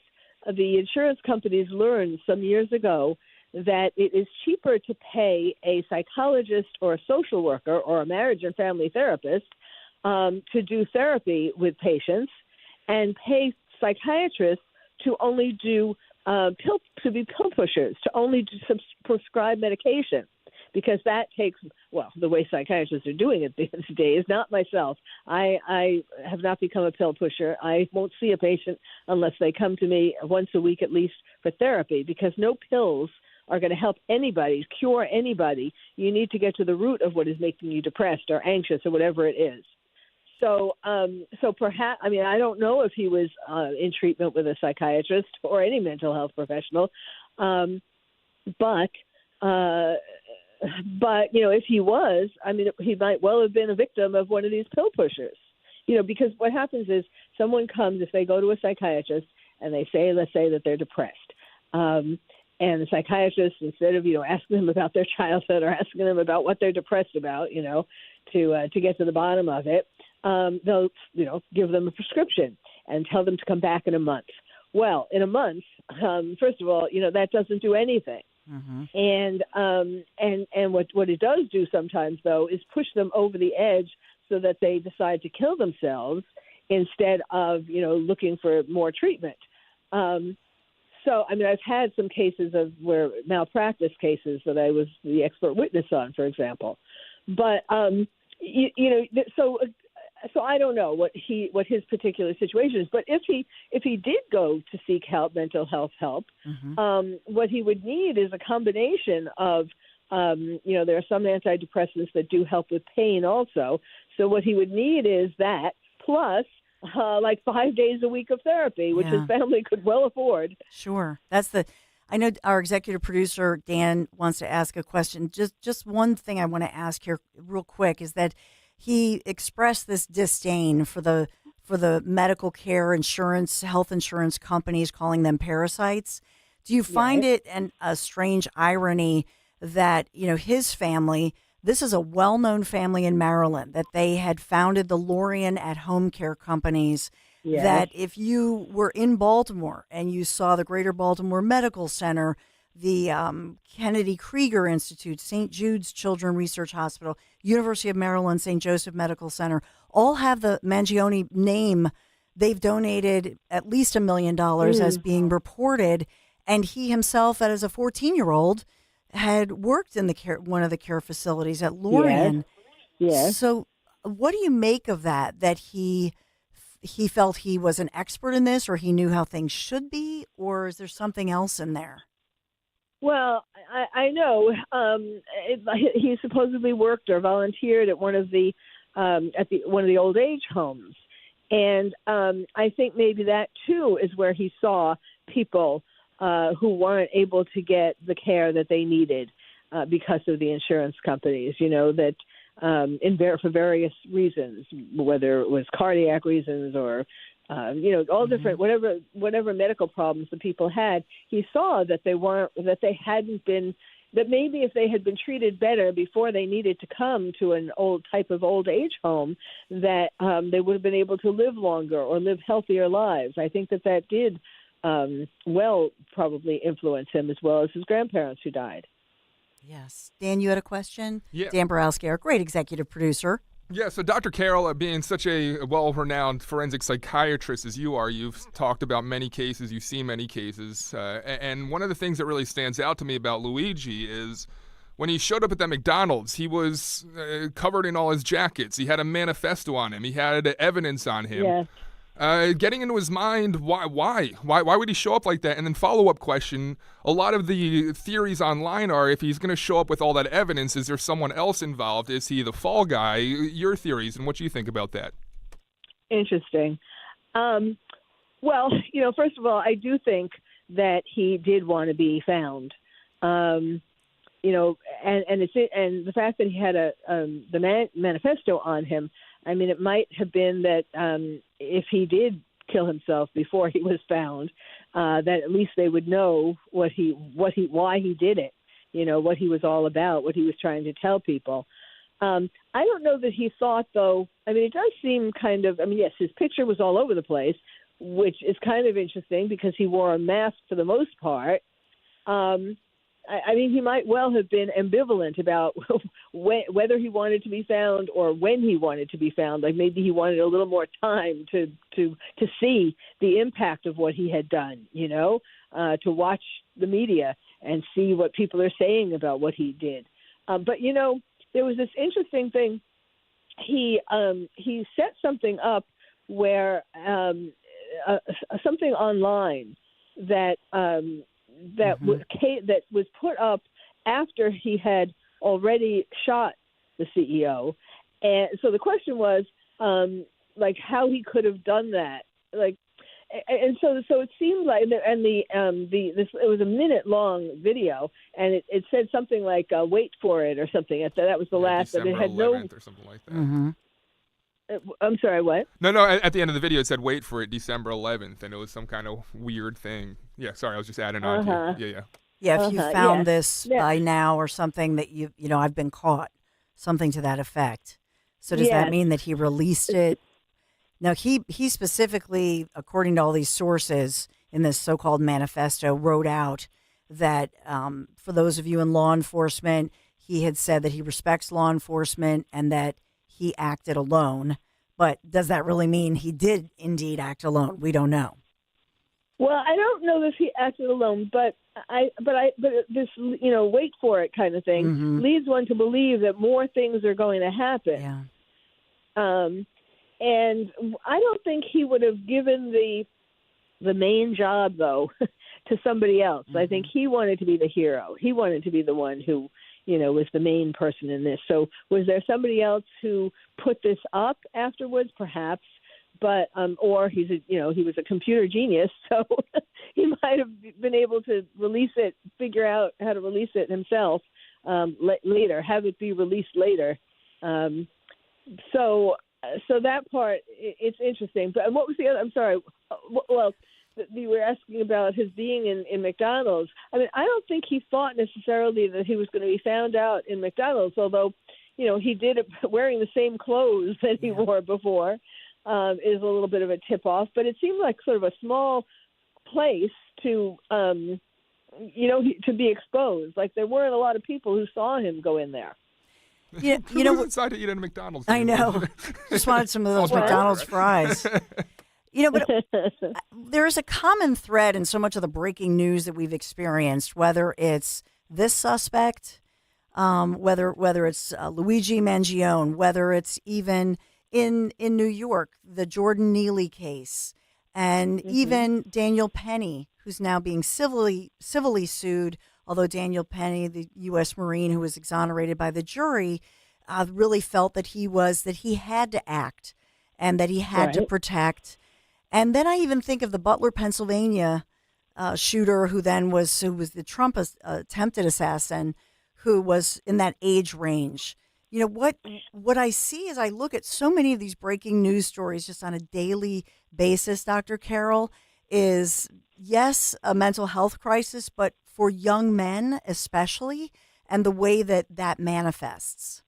the insurance companies learned some years ago that it is cheaper to pay a psychologist or a social worker or a marriage and family therapist to do therapy with patients, and pay psychiatrists to only do to be pill pushers, to only prescribe medication. Because that takes, the way psychiatrists are doing it these days, not myself. I have not become a pill pusher. I won't see a patient unless they come to me once a week at least for therapy, because no pills are going to help anybody, cure anybody. You need to get to the root of what is making you depressed or anxious or whatever it is. So perhaps, I mean, I don't know if he was in treatment with a psychiatrist or any mental health professional, but if he was, I mean, he might well have been a victim of one of these pill pushers. Because what happens is someone comes, if they go to a psychiatrist and they say, let's say that they're depressed, and the psychiatrist, instead of asking them about their childhood or asking them about what they're depressed about, to get to the bottom of it, they'll give them a prescription and tell them to come back in a month. Well, in a month, first of all, that doesn't do anything. And what it does do sometimes, though, is push them over the edge so that they decide to kill themselves instead of looking for more treatment. So, I mean, I've had some cases of where malpractice cases that I was the expert witness on, for example. But so I don't know what his particular situation is. But if he did go to seek help, mental health help, what he would need is a combination of there are some antidepressants that do help with pain also. So what he would need is that plus like 5 days a week of therapy, which his family could well afford. Sure. I know our executive producer, Dan, wants to ask a question. Just one thing I want to ask here real quick is that he expressed this disdain for the medical care insurance, health insurance companies, calling them parasites. Do you find it a strange irony that, his family, this is a well-known family in Maryland, that they had founded the Lorien at Home Care companies, that if you were in Baltimore and you saw the Greater Baltimore Medical Center, the Kennedy Krieger Institute, St. Jude's Children's Research Hospital, University of Maryland, St. Joseph Medical Center, all have the Mangione name. They've donated at least $1 million as being reported. And he himself, as a 14-year-old, had worked in one of the care facilities at Lorien. Yes. So what do you make of that he felt he was an expert in this, or he knew how things should be, or is there something else in there? Well, I know he supposedly worked or volunteered at one of the one of the old age homes, and I think maybe that too is where he saw people who weren't able to get the care that they needed because of the insurance companies. That for various reasons, whether it was cardiac reasons or all different whatever medical problems the people had. He saw that they hadn't been, that maybe if they had been treated better before they needed to come to an old type of old age home, that they would have been able to live longer or live healthier lives. I think that did probably influence him as well as his grandparents who died. Yes. Dan, you had a question? Yeah. Dan Borowski, our great executive producer. Yeah, so Dr. Carroll, being such a well-renowned forensic psychiatrist as you are, you've talked about many cases, you've seen many cases, and one of the things that really stands out to me about Luigi is when he showed up at that McDonald's, he was covered in all his jackets. He had a manifesto on him. He had evidence on him. Yeah. Getting into his mind, why would he show up like that? And then follow-up question, a lot of the theories online are, if he's going to show up with all that evidence, is there someone else involved? Is he the fall guy? Your theories, and what do you think about that? Interesting. Well, first of all, I do think that he did want to be found. And the fact that he had the manifesto on him, I mean, it might have been that if he did kill himself before he was found, that at least they would know why he did it, what he was all about, what he was trying to tell people. I don't know that he thought, though. I mean, it does seem kind of. I mean, yes, his picture was all over the place, which is kind of interesting because he wore a mask for the most part. I mean, he might well have been ambivalent about whether he wanted to be found or when he wanted to be found. Like maybe he wanted a little more time to see the impact of what he had done, to watch the media and see what people are saying about what he did. But, there was this interesting thing. He set something up where something online that that was put up after he had already shot the CEO, and so the question was how he could have done that, and so it seemed like, it was a minute-long video, and it said something like "wait for it" or something. That was the last. December it had 11th or something like that. Mm-hmm. I'm sorry, what? No. At the end of the video, it said "wait for it," December 11th, and it was some kind of weird thing. Yeah, sorry, I was just adding on to you. Yeah. Yeah, if you found this by now or something that I've been caught, something to that effect. So does that mean that he released it? Now, he specifically, according to all these sources in this so-called manifesto, wrote out that for those of you in law enforcement, he had said that he respects law enforcement and that he acted alone. But does that really mean he did indeed act alone? We don't know. Well, I don't know if he acted alone, but this wait for it kind of thing leads one to believe that more things are going to happen. Yeah. And I don't think he would have given the main job though to somebody else. I think he wanted to be the hero. He wanted to be the one who was the main person in this. So was there somebody else who put this up afterwards? Perhaps. But or he was a computer genius, so he might have been able to release it, figure out how to release it himself later, have it be released later. So that part, it's interesting. But what was the other? I'm sorry. Well, you were asking about his being in McDonald's. I mean, I don't think he thought necessarily that he was going to be found out in McDonald's, although he did it wearing the same clothes that he wore before. Is a little bit of a tip-off, but it seemed like sort of a small place to, to be exposed. Like there weren't a lot of people who saw him go in there. Yeah, Who was inside to eat at a McDonald's? I know. Just wanted some of those McDonald's fries. But there is a common thread in so much of the breaking news that we've experienced, whether it's this suspect, whether it's Luigi Mangione, whether it's even in New York, the Jordan Neely case, and even Daniel Penny, who's now being civilly sued, although Daniel Penny, the U.S. Marine who was exonerated by the jury, really felt that he had to act and that he had to protect. And then I even think of the Butler, Pennsylvania shooter who was the Trump attempted assassin, who was in that age range. What I see as I look at so many of these breaking news stories just on a daily basis, Dr. Carroll, is, yes, a mental health crisis, but for young men especially, and the way that that manifests.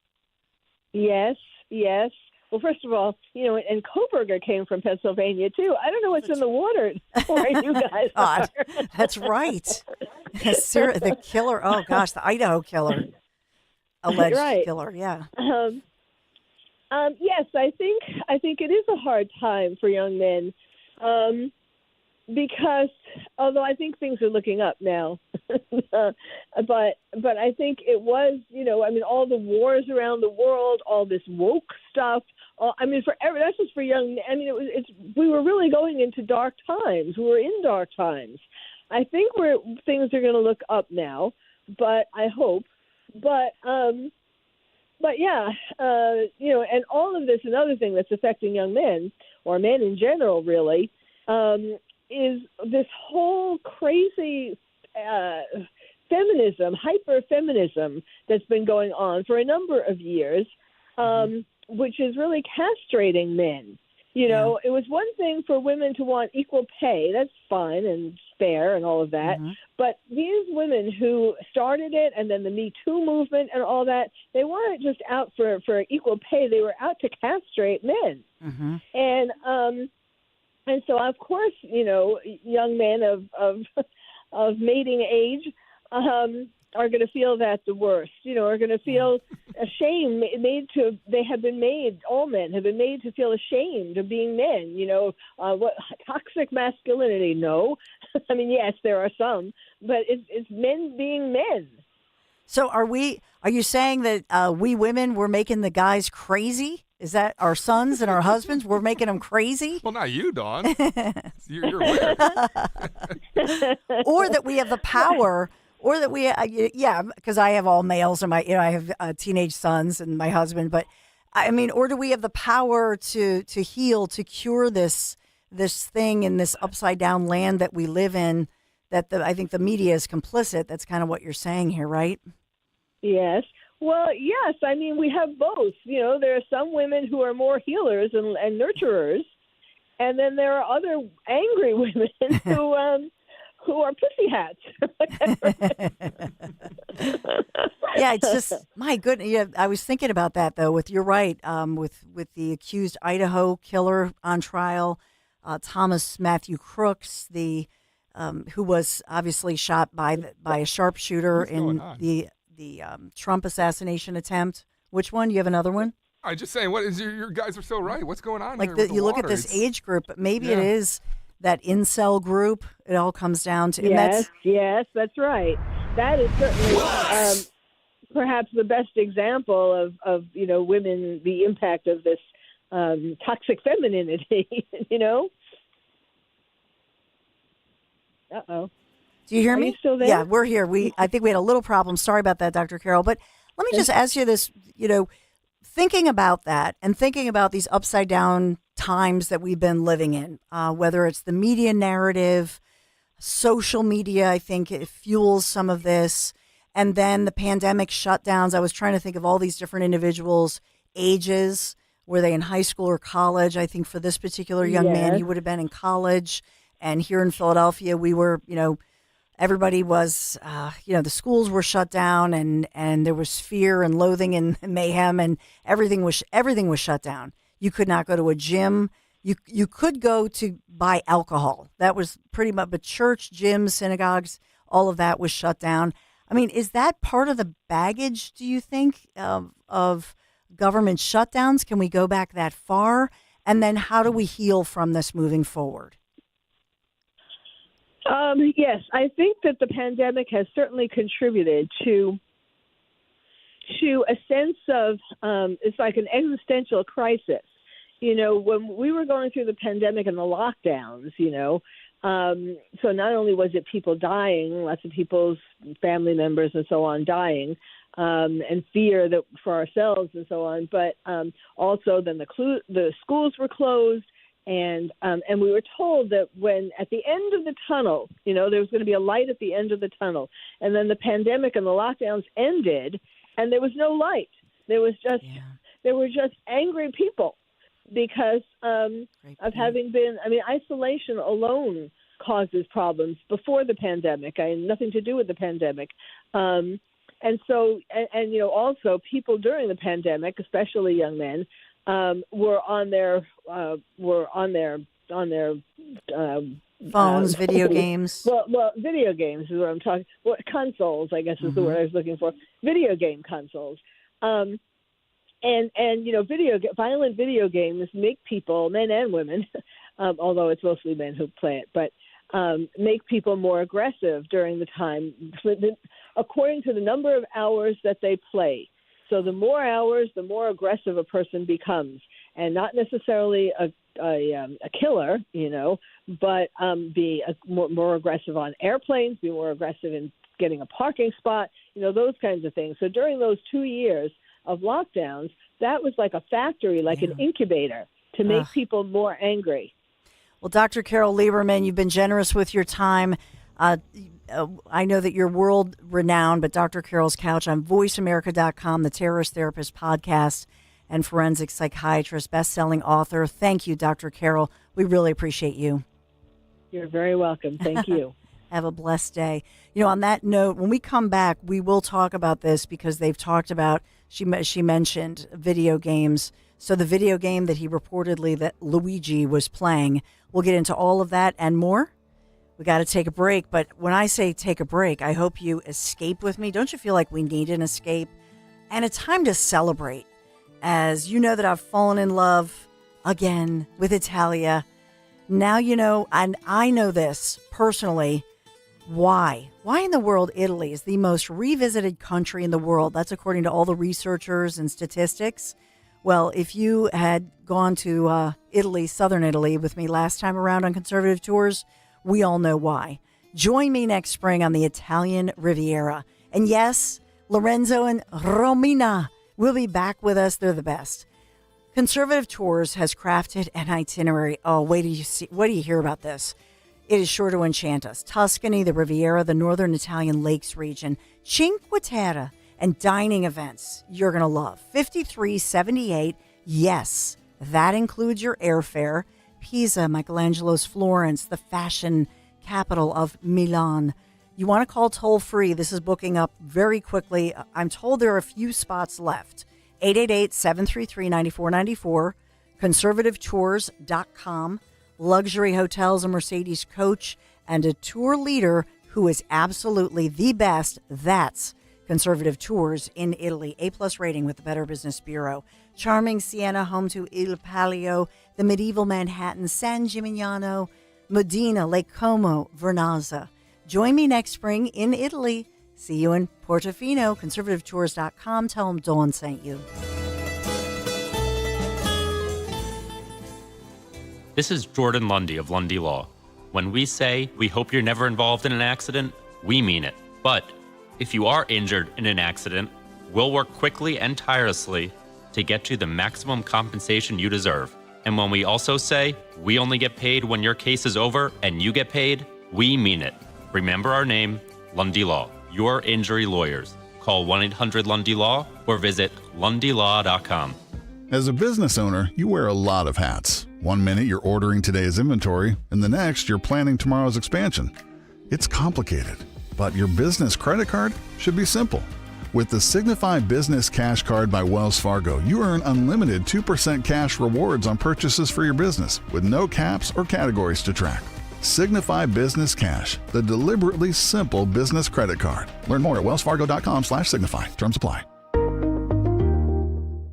Yes, yes. Well, first of all, and Koberger came from Pennsylvania, too. I don't know what's in the water where you guys are. That's right. The killer, oh, gosh, the Idaho killer. Alleged killer, yeah. Yes, I think it is a hard time for young men because, although I think things are looking up now, but I think it was, all the wars around the world, all this woke stuff. That's just for young. We were really going into dark times. We were in dark times. I think things are going to look up now, but I hope. But yeah, and all of this, another thing that's affecting young men, or men in general, really, is this whole crazy feminism, hyper-feminism that's been going on for a number of years, which is really castrating men. It was one thing for women to want equal pay. That's fine and fair and all of that. But these women who started it, and then the Me Too movement and all that, they weren't just out for equal pay. They were out to castrate men. And so, of course, young men of mating age are going to feel that the worst, are going to feel ashamed, all men have been made to feel ashamed of being men, what toxic masculinity? No. Yes, there are some, but it's men being men. So are you saying that we women, we're making the guys crazy? Is that our sons and our husbands? We're making them crazy? Well, not you, Dawn. You're weird. Or that we have the power. Or that because I have all males and I have teenage sons and my husband. But or do we have the power to heal, to cure this thing in this upside down land that we live in? That I think the media is complicit. That's kind of what you're saying here, right? Yes. Well, yes. We have both. There are some women who are more healers and nurturers, and then there are other angry women who are pussy hats. Yeah, it's just, my goodness. Yeah, I was thinking about that, though, you're right, with the accused Idaho killer on trial, Thomas Matthew Crooks, who was obviously shot by a sharpshooter in the Trump assassination attempt. Which one? You have another one? I'm just saying, what is your guys are so right. What's going on here? With you look at this age group, but maybe it is that incel group. It all comes down to yes, that's right. That is certainly perhaps the best example of women, the impact of this toxic femininity. Uh-oh. Do you hear me? Are you still there? Yeah, we're here. I think we had a little problem. Sorry about that, Dr. Carroll. But let me just ask you this, thinking about that and thinking about these upside down times that we've been living in, whether it's the media narrative, social media, I think it fuels some of this. And then the pandemic shutdowns. I was trying to think of all these different individuals' ages. Were they in high school or college? I think for this particular young man, he would have been in college. And here in Philadelphia, we were, everybody was, the schools were shut down, and there was fear and loathing and mayhem, and everything was shut down. You could not go to a gym. You could go to buy alcohol. That was pretty much, but church, gyms, synagogues, all of that was shut down. Is that part of the baggage, do you think, of government shutdowns? Can we go back that far? And then how do we heal from this moving forward? Yes, I think that the pandemic has certainly contributed to a sense of it's like an existential crisis. When we were going through the pandemic and the lockdowns, so not only was it people dying, lots of people's family members and so on dying, and fear that for ourselves and so on, but also then the schools were closed. And we were told that when at the end of the tunnel, there was going to be a light at the end of the tunnel. And then the pandemic and the lockdowns ended, and there was no light. There were just angry people because of having been, isolation alone causes problems before the pandemic. I had nothing to do with the pandemic. And so, also people during the pandemic, especially young men, were on their phones, video games. Well, video games is what I'm talking. Well, consoles, I guess, is the word I was looking for. Video game consoles. And violent video games make people, men and women, although it's mostly men who play it, but make people more aggressive during the time, according to the number of hours that they play. So the more hours, the more aggressive a person becomes, and not necessarily a killer, but be more aggressive on airplanes, be more aggressive in getting a parking spot, those kinds of things. So during those 2 years of lockdowns, that was like a factory, like an incubator to make people more angry. Well, Dr. Carol Lieberman, you've been generous with your time. I know that you're world renowned, but Dr. Carol's Couch on voiceamerica.com, the Terrorist Therapist podcast, and forensic psychiatrist, best-selling author. Thank you, Dr. Carol. We really appreciate you. You're very welcome. Thank you. Have a blessed day. On that note, when we come back, we will talk about this because they've talked about, she mentioned video games. So the video game that he reportedly, that Luigi was playing, we'll get into all of that and more. We got to take a break. But when I say take a break, I hope you escape with me. Don't you feel like we need an escape? And it's time to celebrate. As you know that I've fallen in love again with Italia. Now you know, and I know this personally. Why? Why in the world Italy is the most revisited country in the world? That's according to all the researchers and statistics. Well, if you had gone to Italy, southern Italy, with me last time around on Conservative Tours, we all know why. Join me next spring on the Italian Riviera. And yes, Lorenzo and Romina will be back with us. They're the best. Conservative Tours has crafted an itinerary. Oh, wait till you see. What do you hear about this? It is sure to enchant us. Tuscany, the Riviera, the northern Italian lakes region, Cinque Terre, and dining events you're going to love. $53.78. Yes, that includes your airfare. Pisa, Michelangelo's Florence, the fashion capital of Milan. You want to call toll free. This is booking up very quickly. I'm told there are a few spots left. 888-733-9494. conservativetours.com. Luxury hotels, a Mercedes coach, and a tour leader who is absolutely the best. That's Conservative Tours in Italy. A+ rating with the Better Business Bureau. Charming Siena, home to Il Palio, the medieval Manhattan, San Gimignano, Modena, Lake Como, Vernazza. Join me next spring in Italy. See you in Portofino. conservativetours.com. Tell them Dawn sent you. This is Jordan Lundy of Lundy Law. When we say we hope you're never involved in an accident, we mean it. But if you are injured in an accident, we'll work quickly and tirelessly to get you the maximum compensation you deserve. And when we also say we only get paid when your case is over and you get paid, we mean it. Remember our name, Lundy Law, your injury lawyers. Call 1-800-LUNDY-LAW or visit lundylaw.com. As a business owner, you wear a lot of hats. One minute you're ordering today's inventory, and the next you're planning tomorrow's expansion. It's complicated, but your business credit card should be simple. With the Signify Business Cash Card by Wells Fargo, you earn unlimited 2% cash rewards on purchases for your business, with no caps or categories to track. Signify Business Cash, the deliberately simple business credit card. Learn more at wellsfargo.com/signify. Terms apply.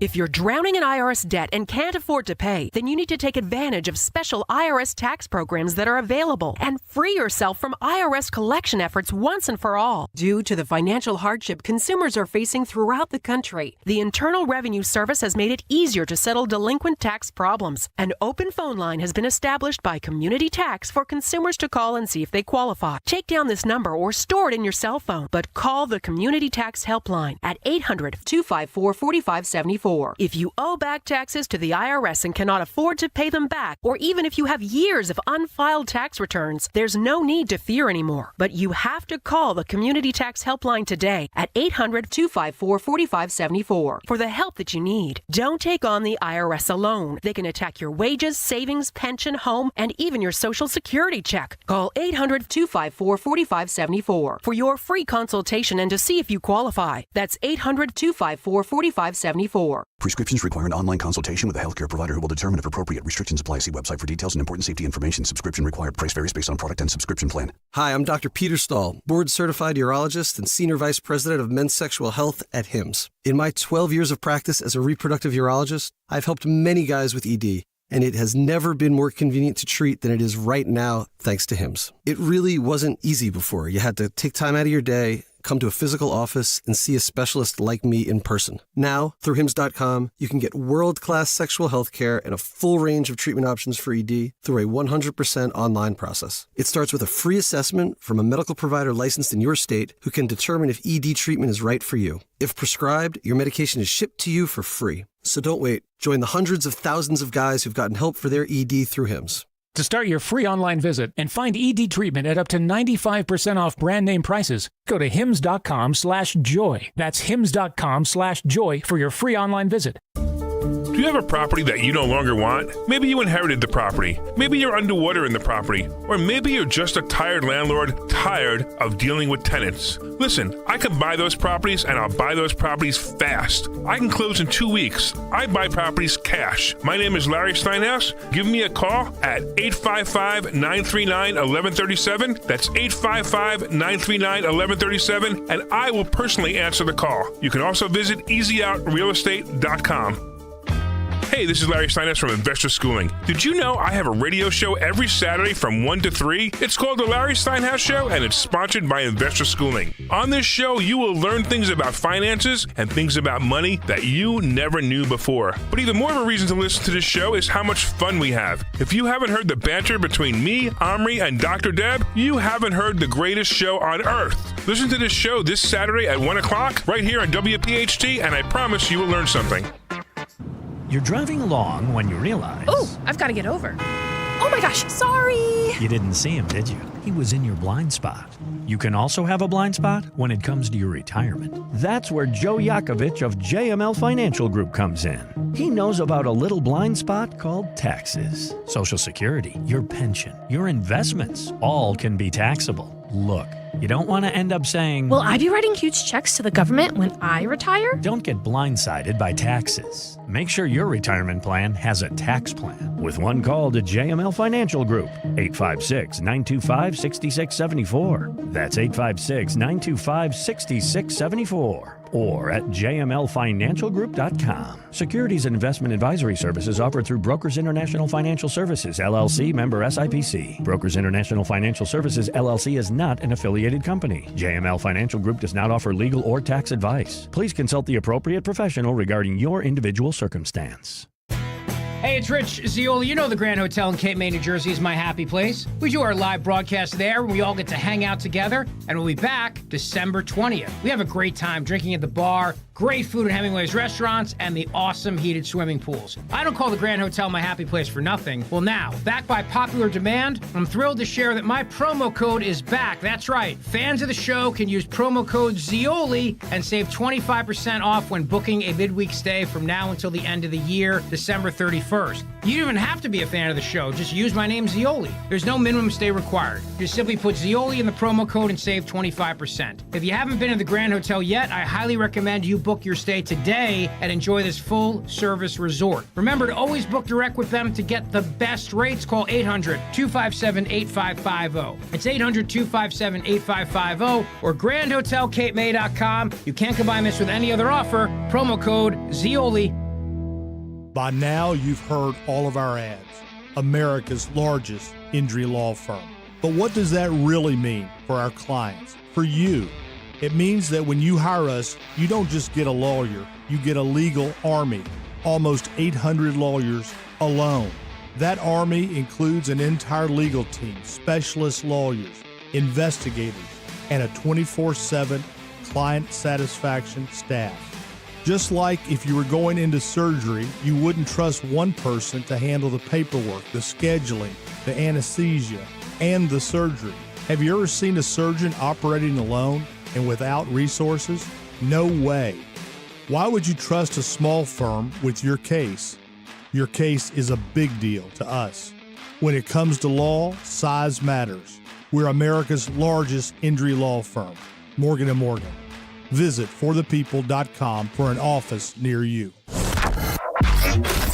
If you're drowning in IRS debt and can't afford to pay, then you need to take advantage of special IRS tax programs that are available and free yourself from IRS collection efforts once and for all. Due to the financial hardship consumers are facing throughout the country, the Internal Revenue Service has made it easier to settle delinquent tax problems. An open phone line has been established by Community Tax for consumers to call and see if they qualify. Take down this number or store it in your cell phone, but call the Community Tax Helpline at 800-254-4574. 24. If you owe back taxes to the IRS and cannot afford to pay them back, or even if you have years of unfiled tax returns, there's no need to fear anymore. But you have to call the Community Tax Helpline today at 800-254-4574 for the help that you need. Don't take on the IRS alone. They can attack your wages, savings, pension, home, and even your Social Security check. Call 800-254-4574 for your free consultation and to see if you qualify. That's 800-254-4574. Prescriptions require an online consultation with a healthcare provider who will determine if appropriate. Restrictions apply. See website for details and important safety information. Subscription required. Price varies based on product and subscription plan. Hi, I'm Dr. Peter Stahl, board-certified urologist and senior vice president of men's sexual health at HIMSS. In my 12 years of practice as a reproductive urologist, I've helped many guys with ED, and it has never been more convenient to treat than it is right now, thanks to HIMSS. It really wasn't easy before. You had to take time out of your day, come to a physical office, and see a specialist like me in person. Now, through HIMSS.com, you can get world-class sexual health care and a full range of treatment options for ED through a 100% online process. It starts with a free assessment from a medical provider licensed in your state who can determine if ED treatment is right for you. If prescribed, your medication is shipped to you for free. So don't wait. Join the hundreds of thousands of guys who've gotten help for their ED through HIMSS. To start your free online visit and find ED treatment at up to 95% off brand name prices, go to hims.com/joy. That's hims.com/joy for your free online visit. Do you have a property that you no longer want? Maybe you inherited the property. Maybe you're underwater in the property. Or maybe you're just a tired landlord, tired of dealing with tenants. Listen, I can buy those properties and I'll buy those properties fast. I can close in 2 weeks. I buy properties cash. My name is Larry Steinhaus. Give me a call at 855-939-1137. That's 855-939-1137, and I will personally answer the call. You can also visit easyOutRealEstate.com. Hey, this is Larry Steinhaus from Investor Schooling. Did you know I have a radio show every Saturday from 1 to 3? It's called The Larry Steinhaus Show, and it's sponsored by Investor Schooling. On this show, you will learn things about finances and things about money that you never knew before. But even more of a reason to listen to this show is how much fun we have. If you haven't heard the banter between me, Omri, and Dr. Deb, you haven't heard the greatest show on earth. Listen to this show this Saturday at 1 o'clock right here on WPHT, and I promise you will learn something. You're driving along when you realize... Oh, I've got to get over. Oh my gosh, sorry. You didn't see him, did you? He was in your blind spot. You can also have a blind spot when it comes to your retirement. That's where Joe Yakovich of JML Financial Group comes in. He knows about a little blind spot called taxes. Social Security, your pension, your investments, all can be taxable. Look, you don't want to end up saying, will I be writing huge checks to the government when I retire? Don't get blindsided by taxes. Make sure your retirement plan has a tax plan. With one call to JML Financial Group, 856-925-6674. That's 856-925-6674. Or at jmlfinancialgroup.com. Securities and investment advisory services offered through Brokers International Financial Services, LLC, member SIPC. Brokers International Financial Services, LLC is not an affiliated company. JML Financial Group does not offer legal or tax advice. Please consult the appropriate professional regarding your individual circumstance. Hey, it's Rich Zeoli. You know the Grand Hotel in Cape May, New Jersey is my happy place. We do our live broadcast there, and we all get to hang out together, and we'll be back December 20th. We have a great time drinking at the bar, great food at Hemingway's restaurants, and the awesome heated swimming pools. I don't call the Grand Hotel my happy place for nothing. Well, now, backed by popular demand, I'm thrilled to share that my promo code is back. That's right. Fans of the show can use promo code ZEOLI and save 25% off when booking a midweek stay from now until the end of the year, December 31st. You don't even have to be a fan of the show. Just use my name, Zeoli. There's no minimum stay required. Just simply put Zeoli in the promo code and save 25%. If you haven't been to the Grand Hotel yet, I highly recommend you book your stay today and enjoy this full-service resort. Remember to always book direct with them to get the best rates. Call 800-257-8550. It's 800-257-8550 or grandhotelcapemay.com. You can't combine this with any other offer. Promo code ZEOLI. By now, you've heard all of our ads. America's largest injury law firm. But what does that really mean for our clients, for you? It means that when you hire us, you don't just get a lawyer, you get a legal army, almost 800 lawyers alone. That army includes an entire legal team, specialist lawyers, investigators, and a 24/7 client satisfaction staff. Just like if you were going into surgery, you wouldn't trust one person to handle the paperwork, the scheduling, the anesthesia, and the surgery. Have you ever seen a surgeon operating alone and without resources? No way. Why would you trust a small firm with your case? Your case is a big deal to us. When it comes to law, size matters. We're America's largest injury law firm, Morgan & Morgan. Visit forthepeople.com for an office near you.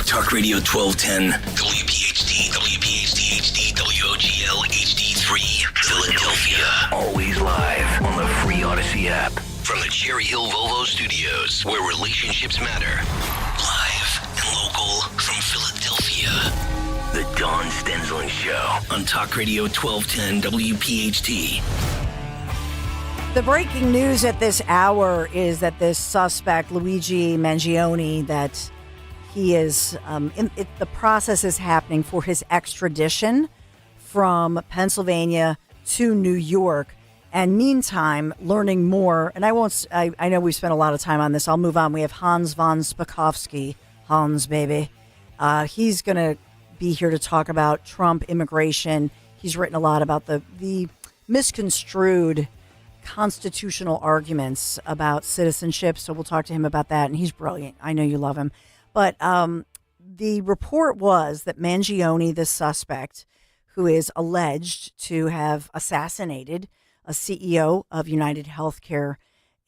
Talk Radio 1210, WPHT, WPHT HD, WOGL HD3, Philadelphia. Always live on the free Odyssey app. From the Cherry Hill Volvo Studios, where relationships matter. Live and local from Philadelphia. The Dawn Stensland Show on Talk Radio 1210 WPHT. The breaking news at this hour is that this suspect, Luigi Mangione, that he is, the process is happening for his extradition from Pennsylvania to New York. And meantime, learning more, and I know we've spent a lot of time on this. I'll move on. We have Hans von Spakovsky. Hans, baby. He's going to be here to talk about Trump immigration. He's written a lot about the misconstrued constitutional arguments about citizenship, so we'll talk to him about that, and he's brilliant. I know you love him. But the report was that Mangione, the suspect, who is alleged to have assassinated a CEO of United Healthcare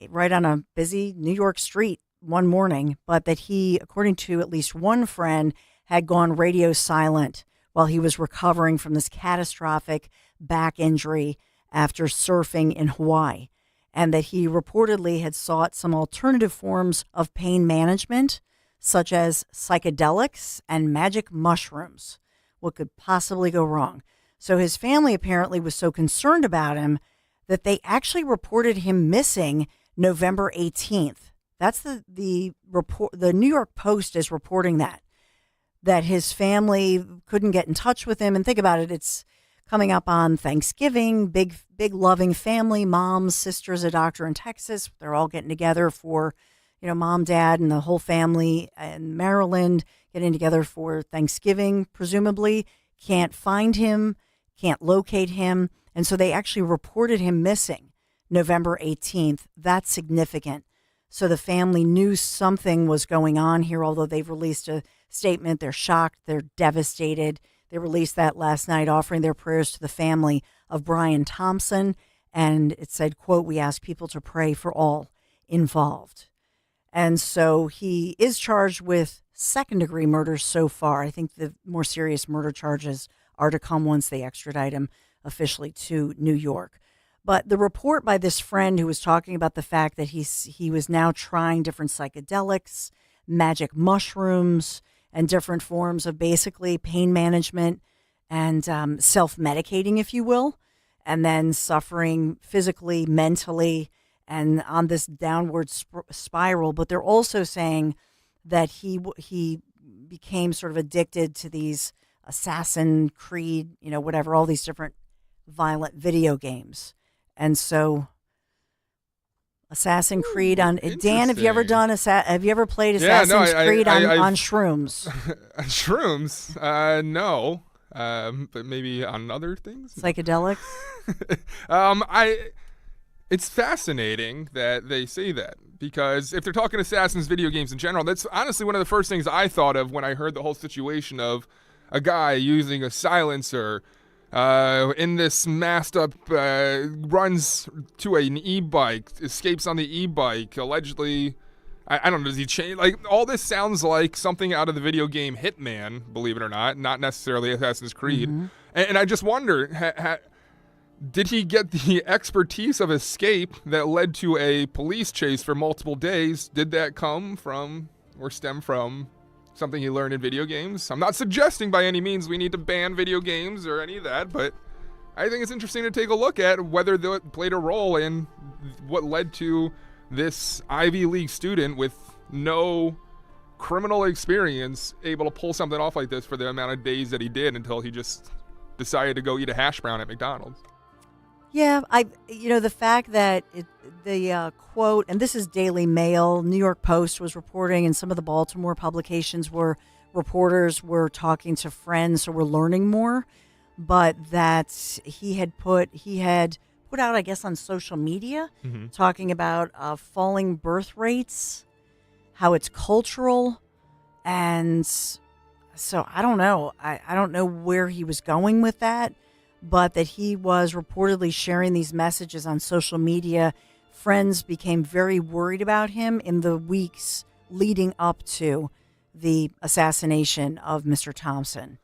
right on a busy New York street one morning, but that he, according to at least one friend, had gone radio silent while he was recovering from this catastrophic back injury after surfing in Hawaii, and that he reportedly had sought some alternative forms of pain management, such as psychedelics and magic mushrooms. What could possibly go wrong? So his family apparently was so concerned about him that they actually reported him missing November 18th. That's the report. The New York Post is reporting that his family couldn't get in touch with him. And think about it, it's coming up on Thanksgiving, big loving family, mom's sister's a doctor in Texas. They're all getting together for, mom, dad, and the whole family in Maryland getting together for Thanksgiving, presumably. Can't find him, can't locate him. And so they actually reported him missing November 18th. That's significant. So the family knew something was going on here, although they've released a statement. They're shocked. They're devastated. They released that last night, offering their prayers to the family of Brian Thompson. And it said, quote, "We ask people to pray for all involved." And so he is charged with second-degree murder so far. I think the more serious murder charges are to come once they extradite him officially to New York. But the report by this friend who was talking about the fact that he was now trying different psychedelics, magic mushrooms, and different forms of basically pain management and self-medicating, if you will, and then suffering physically, mentally, and on this downward spiral. But they're also saying that he became sort of addicted to these Assassin's Creed, whatever, all these different violent video games. And so Assassin's Creed on Dan, have you ever played Assassin's Creed on shrooms? Shrooms? No. But maybe on other things? Psychedelics? It's fascinating that they say that, because if they're talking Assassin's video games in general, that's honestly one of the first things I thought of when I heard the whole situation of a guy using a silencer in this masked up, runs to an e-bike, escapes on the e-bike, allegedly. I don't know, does he change? Like, all this sounds like something out of the video game Hitman, believe it or not necessarily Assassin's Creed. Mm-hmm. And I just wonder, did he get the expertise of escape that led to a police chase for multiple days? Did that come from or stem from something he learned in video games? I'm not suggesting by any means we need to ban video games or any of that, but I think it's interesting to take a look at whether that played a role in what led to this Ivy League student with no criminal experience able to pull something off like this for the amount of days that he did until he just decided to go eat a hash brown at McDonald's. Yeah, the fact that the quote, and this is Daily Mail, New York Post was reporting, and some of the Baltimore publications reporters were talking to friends, so we're learning more. But that he had put out, I guess, on social media, talking about falling birth rates, how it's cultural, and so I don't know. I don't know where he was going with that, but that he was reportedly sharing these messages on social media. Friends became very worried about him in the weeks leading up to the assassination of Mr. Thompson.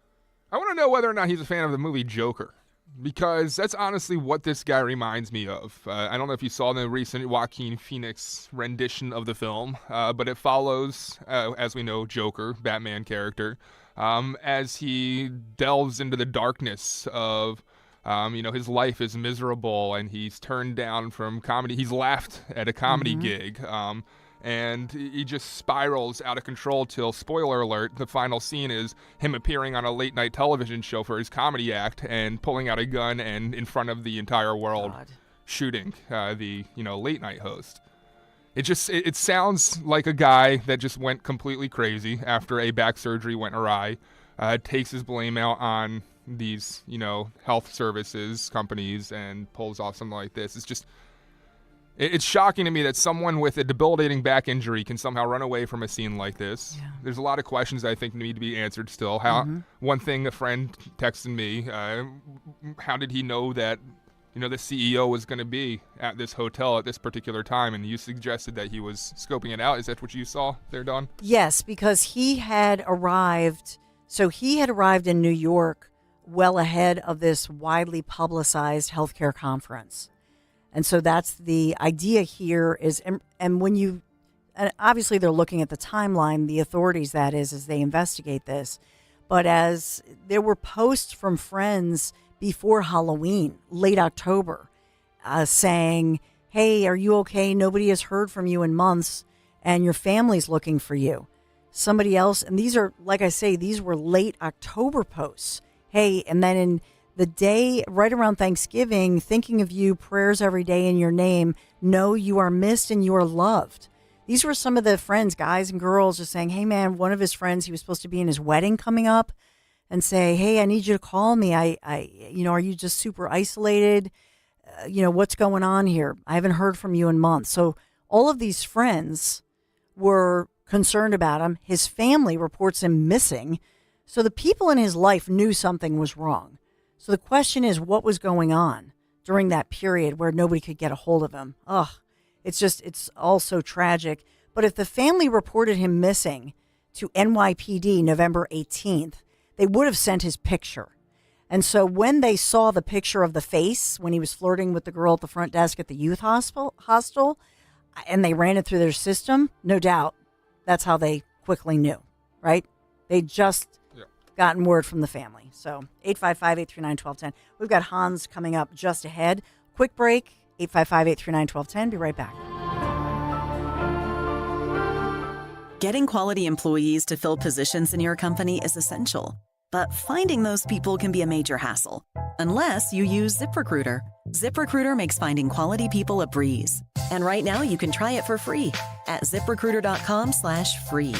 I want to know whether or not he's a fan of the movie Joker, because that's honestly what this guy reminds me of. I don't know if you saw the recent Joaquin Phoenix rendition of the film, but it follows, as we know, Joker, Batman character, as he delves into the darkness of, his life is miserable and he's turned down from comedy. He's laughed at a comedy gig. And he just spirals out of control till, spoiler alert, the final scene is him appearing on a late-night television show for his comedy act and pulling out a gun and in front of the entire world shooting the late-night host. It sounds like a guy that just went completely crazy after a back surgery went awry, takes his blame out on these, health services companies and pulls off something like this. It's shocking to me that someone with a debilitating back injury can somehow run away from a scene like this. Yeah. There's a lot of questions I think need to be answered still. One thing a friend texted me, how did he know that, the CEO was going to be at this hotel at this particular time? And you suggested that he was scoping it out. Is that what you saw there, Dawn? Yes, because he had arrived. So he had arrived in New York well ahead of this widely publicized healthcare conference. And so that's the idea here is, and when and obviously they're looking at the timeline, the authorities, that is, as they investigate this. But as there were posts from friends before Halloween, late October, saying, hey, are you okay? Nobody has heard from you in months and your family's looking for you. Somebody else, and these are, like I say, these were late October posts. Hey, and then in the day right around Thanksgiving, thinking of you, prayers every day in your name. Know you are missed and you are loved. These were some of the friends, guys and girls, just saying, hey, man, one of his friends, he was supposed to be in his wedding coming up, and say, hey, I need you to call me. Are you just super isolated? What's going on here? I haven't heard from you in months. So all of these friends were concerned about him. His family reports him missing. So the people in his life knew something was wrong. So the question is, what was going on during that period where nobody could get a hold of him? It's all so tragic. But if the family reported him missing to NYPD November 18th, they would have sent his picture. And so when they saw the picture of the face when he was flirting with the girl at the front desk at the youth hostel, and they ran it through their system, no doubt that's how they quickly knew, right? They just gotten word from the family. So 855-839-1210. We've got Hans coming up just ahead. Quick break, 855-839-1210. Be right back. Getting quality employees to fill positions in your company is essential, but finding those people can be a major hassle, unless you use ZipRecruiter. ZipRecruiter makes finding quality people a breeze. And right now you can try it for free at ZipRecruiter.com/free.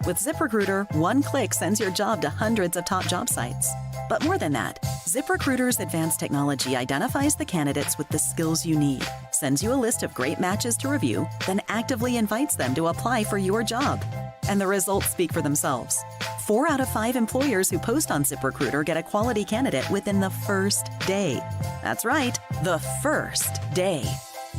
With ZipRecruiter, one click sends your job to hundreds of top job sites. But more than that, ZipRecruiter's advanced technology identifies the candidates with the skills you need, sends you a list of great matches to review, then actively invites them to apply for your job. And the results speak for themselves. 4 out of 5 employers who post on ZipRecruiter get a quality candidate within the first day. That's right, the first day.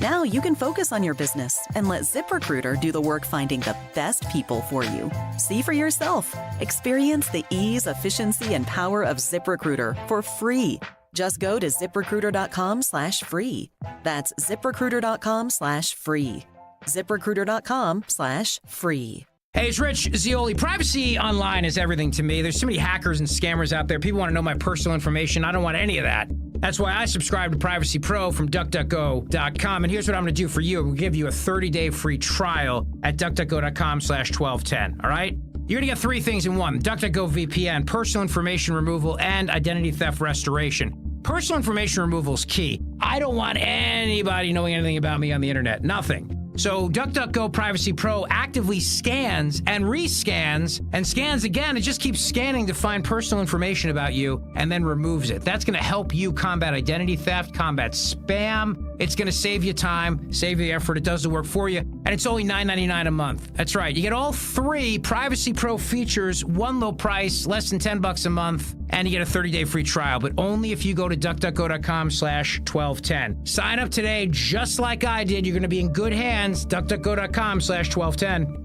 Now you can focus on your business and let ZipRecruiter do the work finding the best people for you. See for yourself. Experience the ease, efficiency, and power of ZipRecruiter for free. Just go to ZipRecruiter.com/free. That's ZipRecruiter.com/free. ZipRecruiter.com/free. Hey, it's Rich Zioli. Privacy online is everything to me. There's so many hackers and scammers out there. People want to know my personal information. I don't want any of that. That's why I subscribe to Privacy Pro from DuckDuckGo.com. And here's what I'm going to do for you. We'll give you a 30-day free trial at DuckDuckGo.com/1210. All right? You're going to get 3 things in one: DuckDuckGo VPN, personal information removal, and identity theft restoration. Personal information removal is key. I don't want anybody knowing anything about me on the internet. Nothing. So DuckDuckGo Privacy Pro actively scans and rescans and scans again. It just keeps scanning to find personal information about you and then removes it. That's going to help you combat identity theft, combat spam. It's going to save you time, save you the effort. It does the work for you. And it's only $9.99 a month. That's right. You get all 3 Privacy Pro features, one low price, less than $10 a month, and you get a 30-day free trial, but only if you go to duckduckgo.com/1210. Sign up today just like I did. You're going to be in good hands. duckduckgo.com/1210.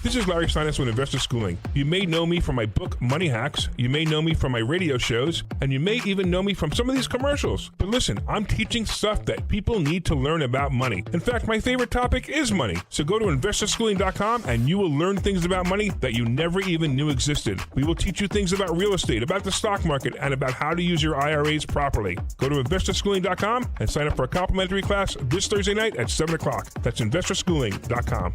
This is Larry Steinitz with Investor Schooling. You may know me from my book, Money Hacks. You may know me from my radio shows, and you may even know me from some of these commercials. But listen, I'm teaching stuff that people need to learn about money. In fact, my favorite topic is money. So go to investorschooling.com and you will learn things about money that you never even knew existed. We will teach you things about real estate, about the stock market, and about how to use your IRAs properly. Go to investorschooling.com and sign up for a complimentary class this Thursday night at 7 o'clock. That's investorschooling.com.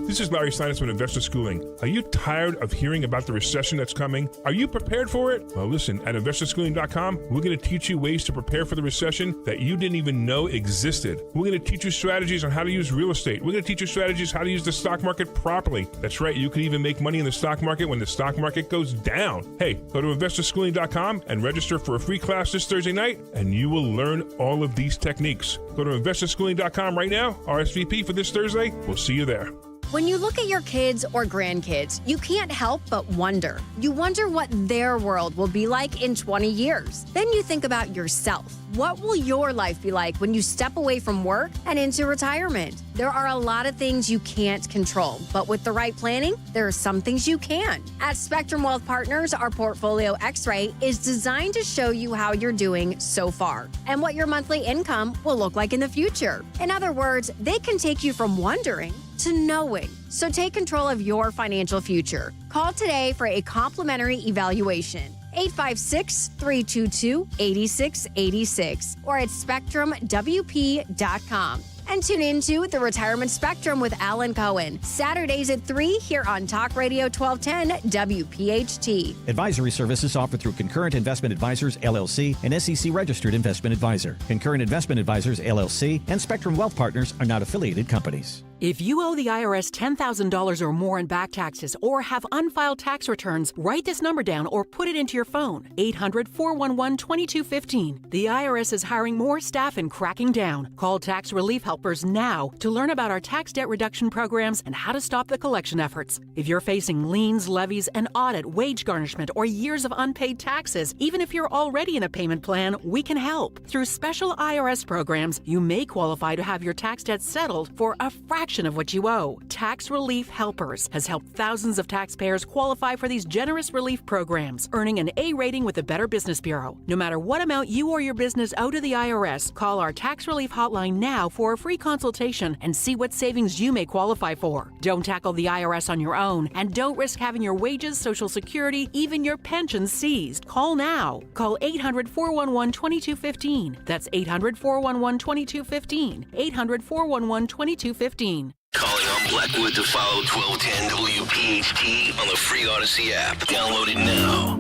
This is Larry Steinitz with Investor Schooling. Are you tired of hearing about the recession that's coming? Are you prepared for it? Well, listen, at investorschooling.com, we're going to teach you ways to prepare for the recession that you didn't even know existed. We're going to teach you strategies on how to use real estate. We're going to teach you strategies how to use the stock market properly. That's right, you can even make money in the stock market when the stock market goes down. Hey, go to investorschooling.com and register for a free class this Thursday night, and you will learn all of these techniques. Go to investorschooling.com right now, RSVP for this Thursday. We'll see you there. When you look at your kids or grandkids, you can't help but wonder. You wonder what their world will be like in 20 years. Then you think about yourself. What will your life be like when you step away from work and into retirement? There are a lot of things you can't control, but with the right planning, there are some things you can. At Spectrum Wealth Partners, our Portfolio X-Ray is designed to show you how you're doing so far and what your monthly income will look like in the future. In other words, they can take you from wondering to knowing. So take control of your financial future. Call today for a complimentary evaluation. 856-322-8686 or at SpectrumWP.com. And tune into The Retirement Spectrum with Alan Cohen, Saturdays at 3 here on Talk Radio 1210 WPHT. Advisory services offered through Concurrent Investment Advisors, LLC, an SEC-registered investment advisor. Concurrent Investment Advisors, LLC, and Spectrum Wealth Partners are not affiliated companies. If you owe the IRS $10,000 or more in back taxes or have unfiled tax returns, write this number down or put it into your phone. 800-411-2215. The IRS is hiring more staff and cracking down. Call Tax Relief Helpers now to learn about our tax debt reduction programs and how to stop the collection efforts. If you're facing liens, levies, an audit, wage garnishment, or years of unpaid taxes, even if you're already in a payment plan, we can help. Through special IRS programs, you may qualify to have your tax debt settled for a fraction of what you owe. Tax Relief Helpers has helped thousands of taxpayers qualify for these generous relief programs, earning an A rating with the Better Business Bureau. No matter what amount you or your business owe to the IRS, call our Tax Relief Hotline now for a free consultation and see what savings you may qualify for. Don't tackle the IRS on your own, and don't risk having your wages, Social Security, even your pension seized. Call now. Call 800-411-2215. That's 800-411-2215. 800-411-2215. Calling on Blackwood to follow 1210 WPHT on the free Odyssey app. Download it now.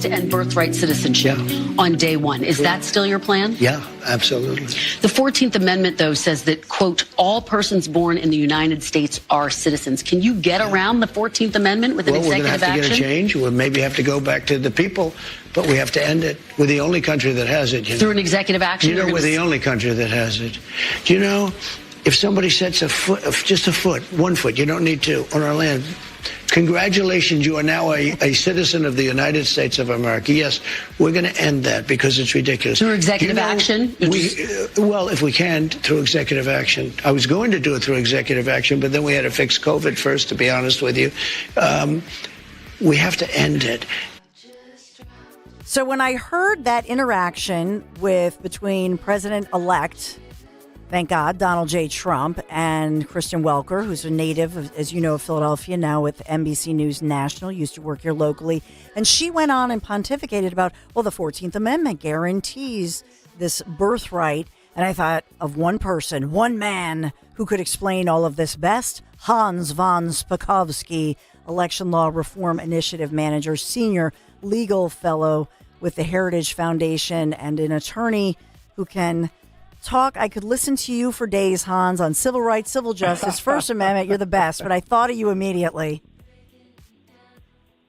To end birthright citizenship on day one. Is that still your plan? Yeah, absolutely. The 14th Amendment, though, says that, quote, all persons born in the United States are citizens. Can you get around the 14th Amendment with an executive action? We're going to have to get a change. We'll maybe have to go back to the people, but we have to end it. We're the only country that has it. Through an executive action? You know, we're the only country that has it. Do you know, if somebody sets a foot, just a foot, 1 foot, you don't need two, on our land, congratulations, you are now a citizen of the United States of America. Yes, we're going to end that because it's ridiculous. Through executive action? Well, if we can, through executive action. I was going to do it through executive action, but then we had to fix COVID first, to be honest with you. We have to end it. So when I heard that interaction between President-elect, thank God, Donald J. Trump and Kristen Welker, who's a native, as you know, of Philadelphia, now with NBC News National, used to work here locally. And she went on and pontificated about, well, the 14th Amendment guarantees this birthright. And I thought of one person, one man who could explain all of this best, Hans von Spakovsky, Election Law Reform Initiative Manager, Senior Legal Fellow with the Heritage Foundation, and an attorney who can talk. I could listen to you for days, Hans, on civil rights, civil justice, First Amendment. You're the best, but I thought of you immediately.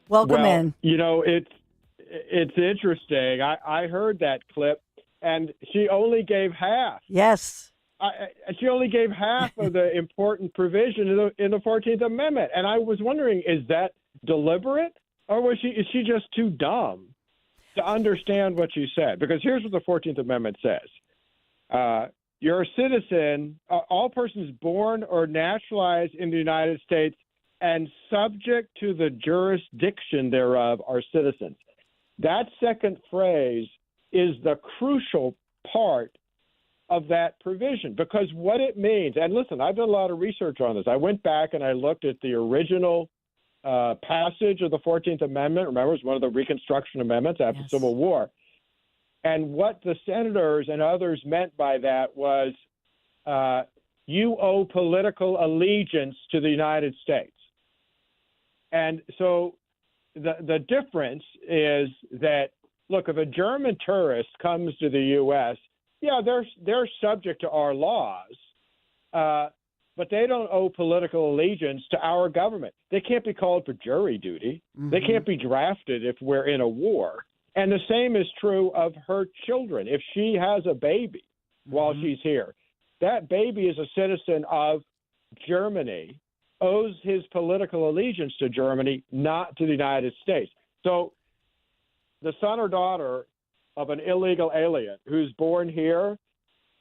Welcome in. You know, it's interesting. I heard that clip, and she only gave half. Yes. She only gave half of the important provision in the 14th Amendment. And I was wondering, is that deliberate, or is she just too dumb to understand what she said? Because here's what the 14th Amendment says. You're a citizen, all persons born or naturalized in the United States and subject to the jurisdiction thereof are citizens. That second phrase is the crucial part of that provision, because what it means, and listen, I've done a lot of research on this. I went back and I looked at the original passage of the 14th Amendment. Remember, it was one of the Reconstruction Amendments after the Civil War. And what the senators and others meant by that was you owe political allegiance to the United States. And so the difference is that, look, if a German tourist comes to the U.S., yeah, they're subject to our laws, but they don't owe political allegiance to our government. They can't be called for jury duty. Mm-hmm. They can't be drafted if we're in a war. And the same is true of her children. If she has a baby while she's here, that baby is a citizen of Germany, owes his political allegiance to Germany, not to the United States. So the son or daughter of an illegal alien who's born here,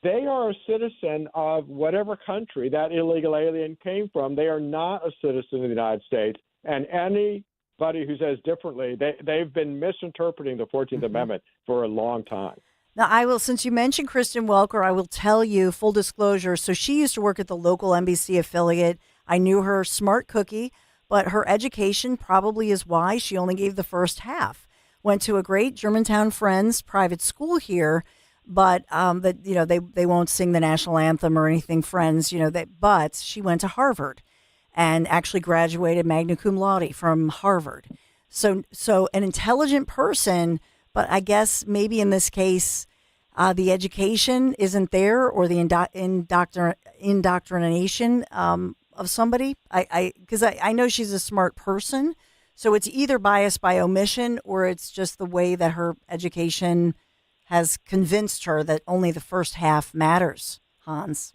they are a citizen of whatever country that illegal alien came from. They are not a citizen of the United States. And anybody who says differently, they've been misinterpreting the 14th Amendment for a long time. Now, I will, since you mentioned Kristen Welker, I will tell you, full disclosure, so she used to work at the local NBC affiliate. I knew her, smart cookie, but her education probably is why she only gave the first half. Went to a great Germantown Friends private school here, but they won't sing the national anthem or anything, Friends, but she went to Harvard and actually graduated magna cum laude from Harvard. So an intelligent person, but I guess maybe in this case, the education isn't there, or the indoctrination of somebody. Because I know she's a smart person, so it's either biased by omission or it's just the way that her education has convinced her that only the first half matters. Hans,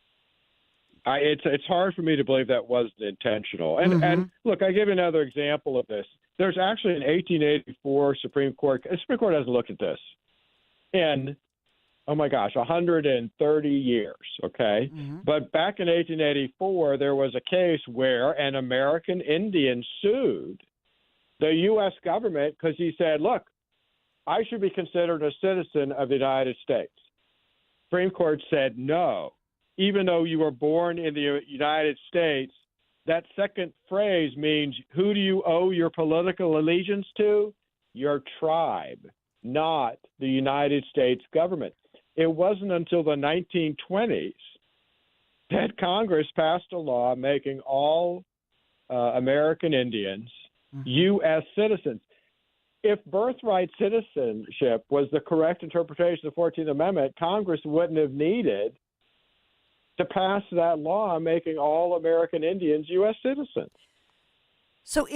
it's hard for me to believe that wasn't intentional. And look, I give you another example of this. There's actually an 1884 Supreme Court. The Supreme Court hasn't looked at this in, 130 years, okay? But back in 1884, there was a case where an American Indian sued the U.S. government because he said, look, I should be considered a citizen of the United States. Supreme Court said no. Even though you were born in the United States, that second phrase means, who do you owe your political allegiance to? Your tribe, not the United States government. It wasn't until the 1920s that Congress passed a law making all American Indians U.S. citizens. If birthright citizenship was the correct interpretation of the 14th Amendment, Congress wouldn't have needed to pass that law making all American Indians U.S. citizens. So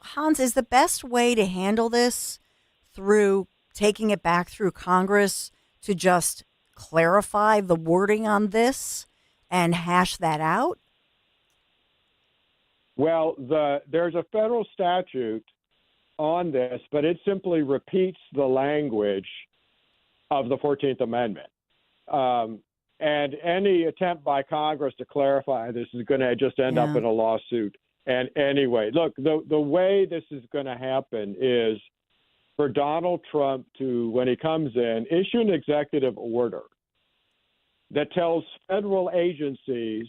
Hans, is the best way to handle this through taking it back through Congress to just clarify the wording on this and hash that out? Well, there's a federal statute on this, but it simply repeats the language of the 14th Amendment. And any attempt by Congress to clarify this is going to just end up in a lawsuit. And anyway, look, the way this is going to happen is for Donald Trump to, when he comes in, issue an executive order that tells federal agencies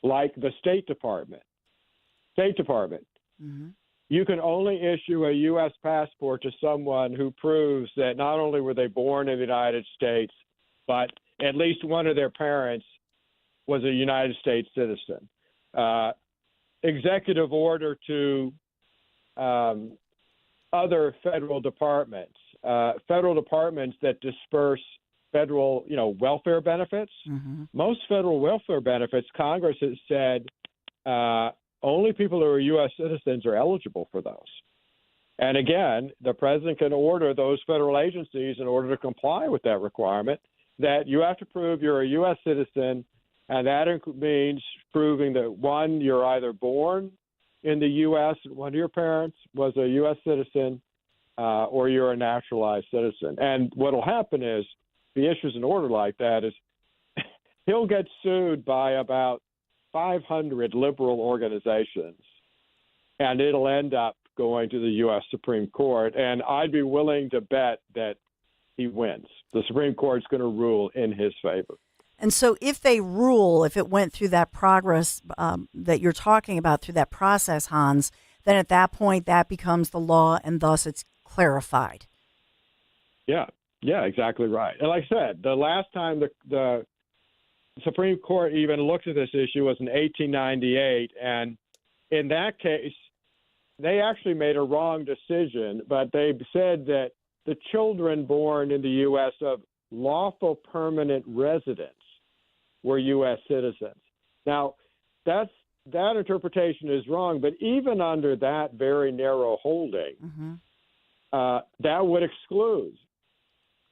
like the State Department, you can only issue a U.S. passport to someone who proves that not only were they born in the United States, but at least one of their parents was a United States citizen. Executive order to other federal departments that disperse federal, welfare benefits. Mm-hmm. Most federal welfare benefits, Congress has said only people who are U.S. citizens are eligible for those. And again, the president can order those federal agencies, in order to comply with that requirement, that you have to prove you're a U.S. citizen, and that means proving that, one, you're either born in the U.S., one of your parents was a U.S. citizen, or you're a naturalized citizen. And what will happen is, the issues an order like that is he'll get sued by about 500 liberal organizations, and it'll end up going to the U.S. Supreme Court. And I'd be willing to bet that he wins. The Supreme Court's going to rule in his favor. And so if they rule, if it went through that progress that you're talking about, through that process, Hans, then at that point that becomes the law, and thus it's clarified. Yeah, exactly right. And like I said, the last time the Supreme Court even looked at this issue was in 1898, and in that case, they actually made a wrong decision, but they said that the children born in the U.S. of lawful permanent residents were U.S. citizens. Now, that interpretation is wrong, but even under that very narrow holding, that would exclude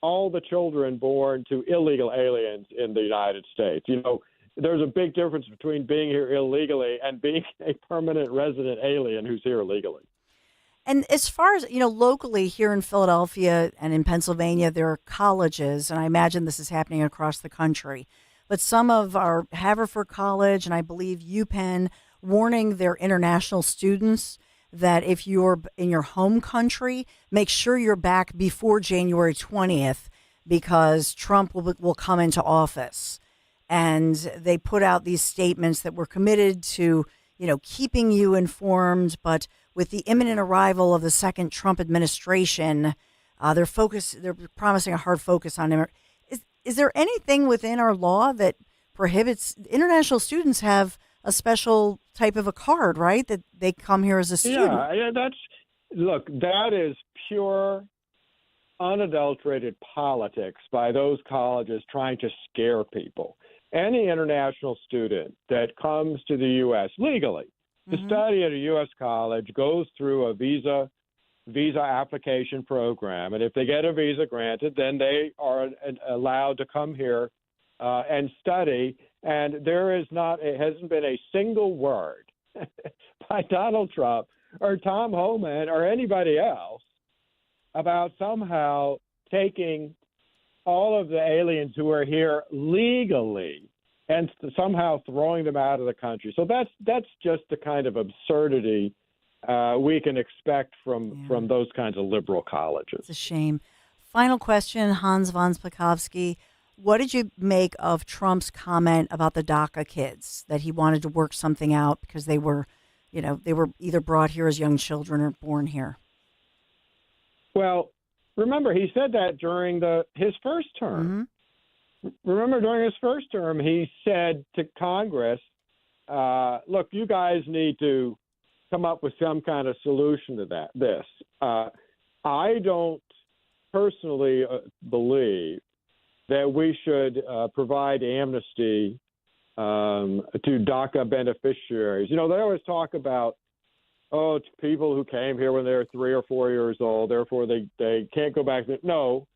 all the children born to illegal aliens in the United States. There's a big difference between being here illegally and being a permanent resident alien who's here legally. And as far as, locally here in Philadelphia and in Pennsylvania, there are colleges, and I imagine this is happening across the country, but some of our Haverford College and I believe UPenn warning their international students that if you're in your home country, make sure you're back before January 20th, because Trump will come into office. And they put out these statements that we're committed to, keeping you informed, but with the imminent arrival of the second Trump administration, they're promising a hard focus on. Is there anything within our law that prohibits international students have a special type of a card, right? That they come here as a student. Yeah, that is pure, unadulterated politics by those colleges trying to scare people. Any international student that comes to the U.S. legally to study at a U.S. college goes through a visa application program, and if they get a visa granted, then they are allowed to come here and study. And it hasn't been a single word by Donald Trump or Tom Homan or anybody else about somehow taking all of the aliens who are here legally and somehow throwing them out of the country. So that's just the kind of absurdity we can expect from those kinds of liberal colleges. It's a shame. Final question, Hans von Spakovsky. What did you make of Trump's comment about the DACA kids, that he wanted to work something out because they were either brought here as young children or born here? Well, remember, he said that during his first term. Remember, during his first term, he said to Congress, look, you guys need to come up with some kind of solution to this. I don't personally believe that we should provide amnesty to DACA beneficiaries. They always talk about, it's people who came here when they were 3 or 4 years old, therefore they can't go back. No,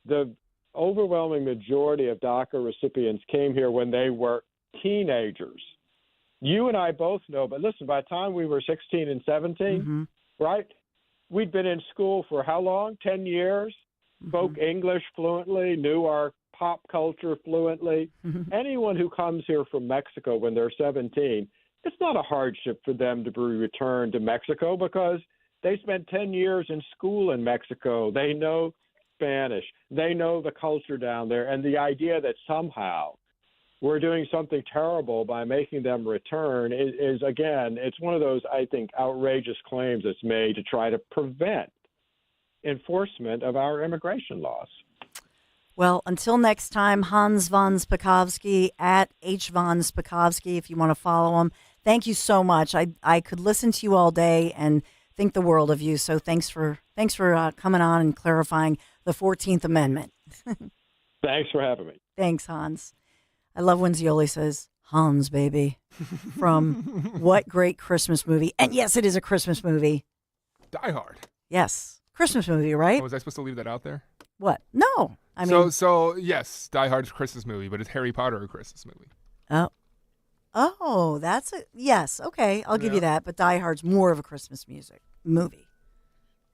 the overwhelming majority of DACA recipients came here when they were teenagers. You and I both know, but listen, by the time we were 16 and 17, right, we'd been in school for how long? 10 years, spoke English fluently, knew our pop culture fluently. Anyone who comes here from Mexico when they're 17, it's not a hardship for them to be returned to Mexico because they spent 10 years in school in Mexico. They know Spanish. They know the culture down there. And the idea that somehow we're doing something terrible by making them return is again, it's one of those, I think, outrageous claims that's made to try to prevent enforcement of our immigration laws. Well, until next time, Hans von Spakovsky at H. von Spakovsky, if you want to follow him. Thank you so much. I could listen to you all day and think the world of you. So thanks for coming on and clarifying the 14th Amendment. Thanks for having me. Thanks, Hans. I love when Zioli says, Hans, baby, from what great Christmas movie. And yes, it is a Christmas movie. Die Hard. Yes. Christmas movie, right? Oh, was I supposed to leave that out there? What? No. I mean, so yes, Die Hard's a Christmas movie, but is Harry Potter a Christmas movie? Oh, that's a yes. Okay, I'll give you that. But Die Hard's more of a Christmas movie.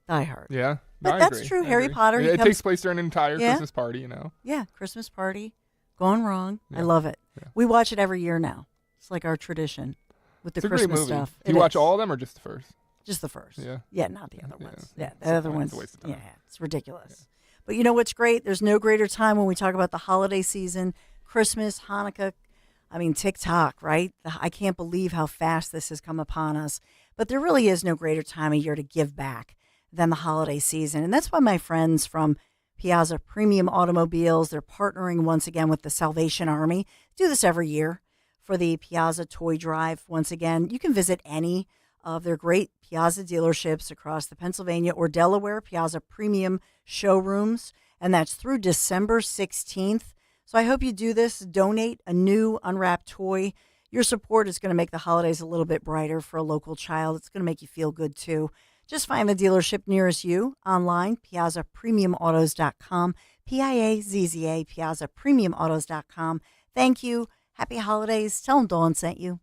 Die Hard. Yeah, but I that's agree. true. I Harry agree. Potter. It takes place during an entire Christmas party, you know. Yeah, Christmas party, gone wrong. Yeah. I love it. Yeah. We watch it every year now. It's like our tradition with the It's a Christmas great movie. stuff. Do you watch all of them or just the first? Just the first. Yeah. Yeah, not the other ones. Yeah, the So other it's ones. a waste of time. Yeah, it's ridiculous. Yeah. But you know what's great? There's no greater time when we talk about the holiday season, Christmas, Hanukkah. I mean, TikTok, right? I can't believe how fast this has come upon us. But there really is no greater time of year to give back than the holiday season. And that's why my friends from Piazza Premium Automobiles, they're partnering once again with the Salvation Army. Do this every year for the Piazza Toy Drive. Once again, you can visit any of their great Piazza dealerships across the Pennsylvania or Delaware Piazza Premium showrooms, and that's through December 16th. So I hope you do this. Donate a new unwrapped toy. Your support is going to make the holidays a little bit brighter for a local child. It's going to make you feel good, too. Just find the dealership nearest you online, piazzapremiumautos.com, Piazza, piazzapremiumautos.com. Thank you. Happy holidays. Tell them Dawn sent you.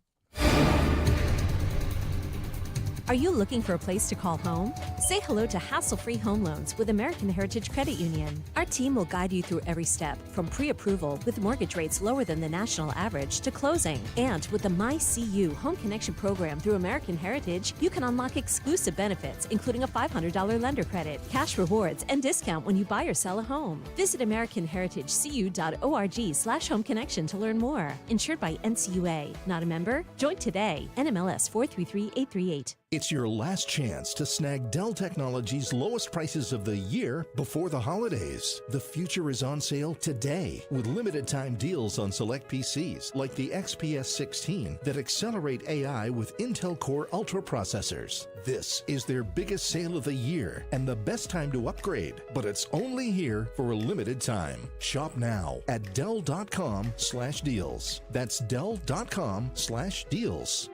Are you looking for a place to call home? Say hello to hassle-free home loans with American Heritage Credit Union. Our team will guide you through every step, from pre-approval with mortgage rates lower than the national average to closing. And with the MyCU Home Connection program through American Heritage, you can unlock exclusive benefits, including a $500 lender credit, cash rewards, and discount when you buy or sell a home. Visit AmericanHeritageCU.org/home connection to learn more. Insured by NCUA. Not a member? Join today. NMLS 433838. It's your last chance to snag Dell Technologies' lowest prices of the year before the holidays. The future is on sale today with limited time deals on select PCs like the XPS 16 that accelerate AI with Intel Core Ultra processors. This is their biggest sale of the year and the best time to upgrade, but it's only here for a limited time. Shop now at Dell.com/deals. That's Dell.com/deals.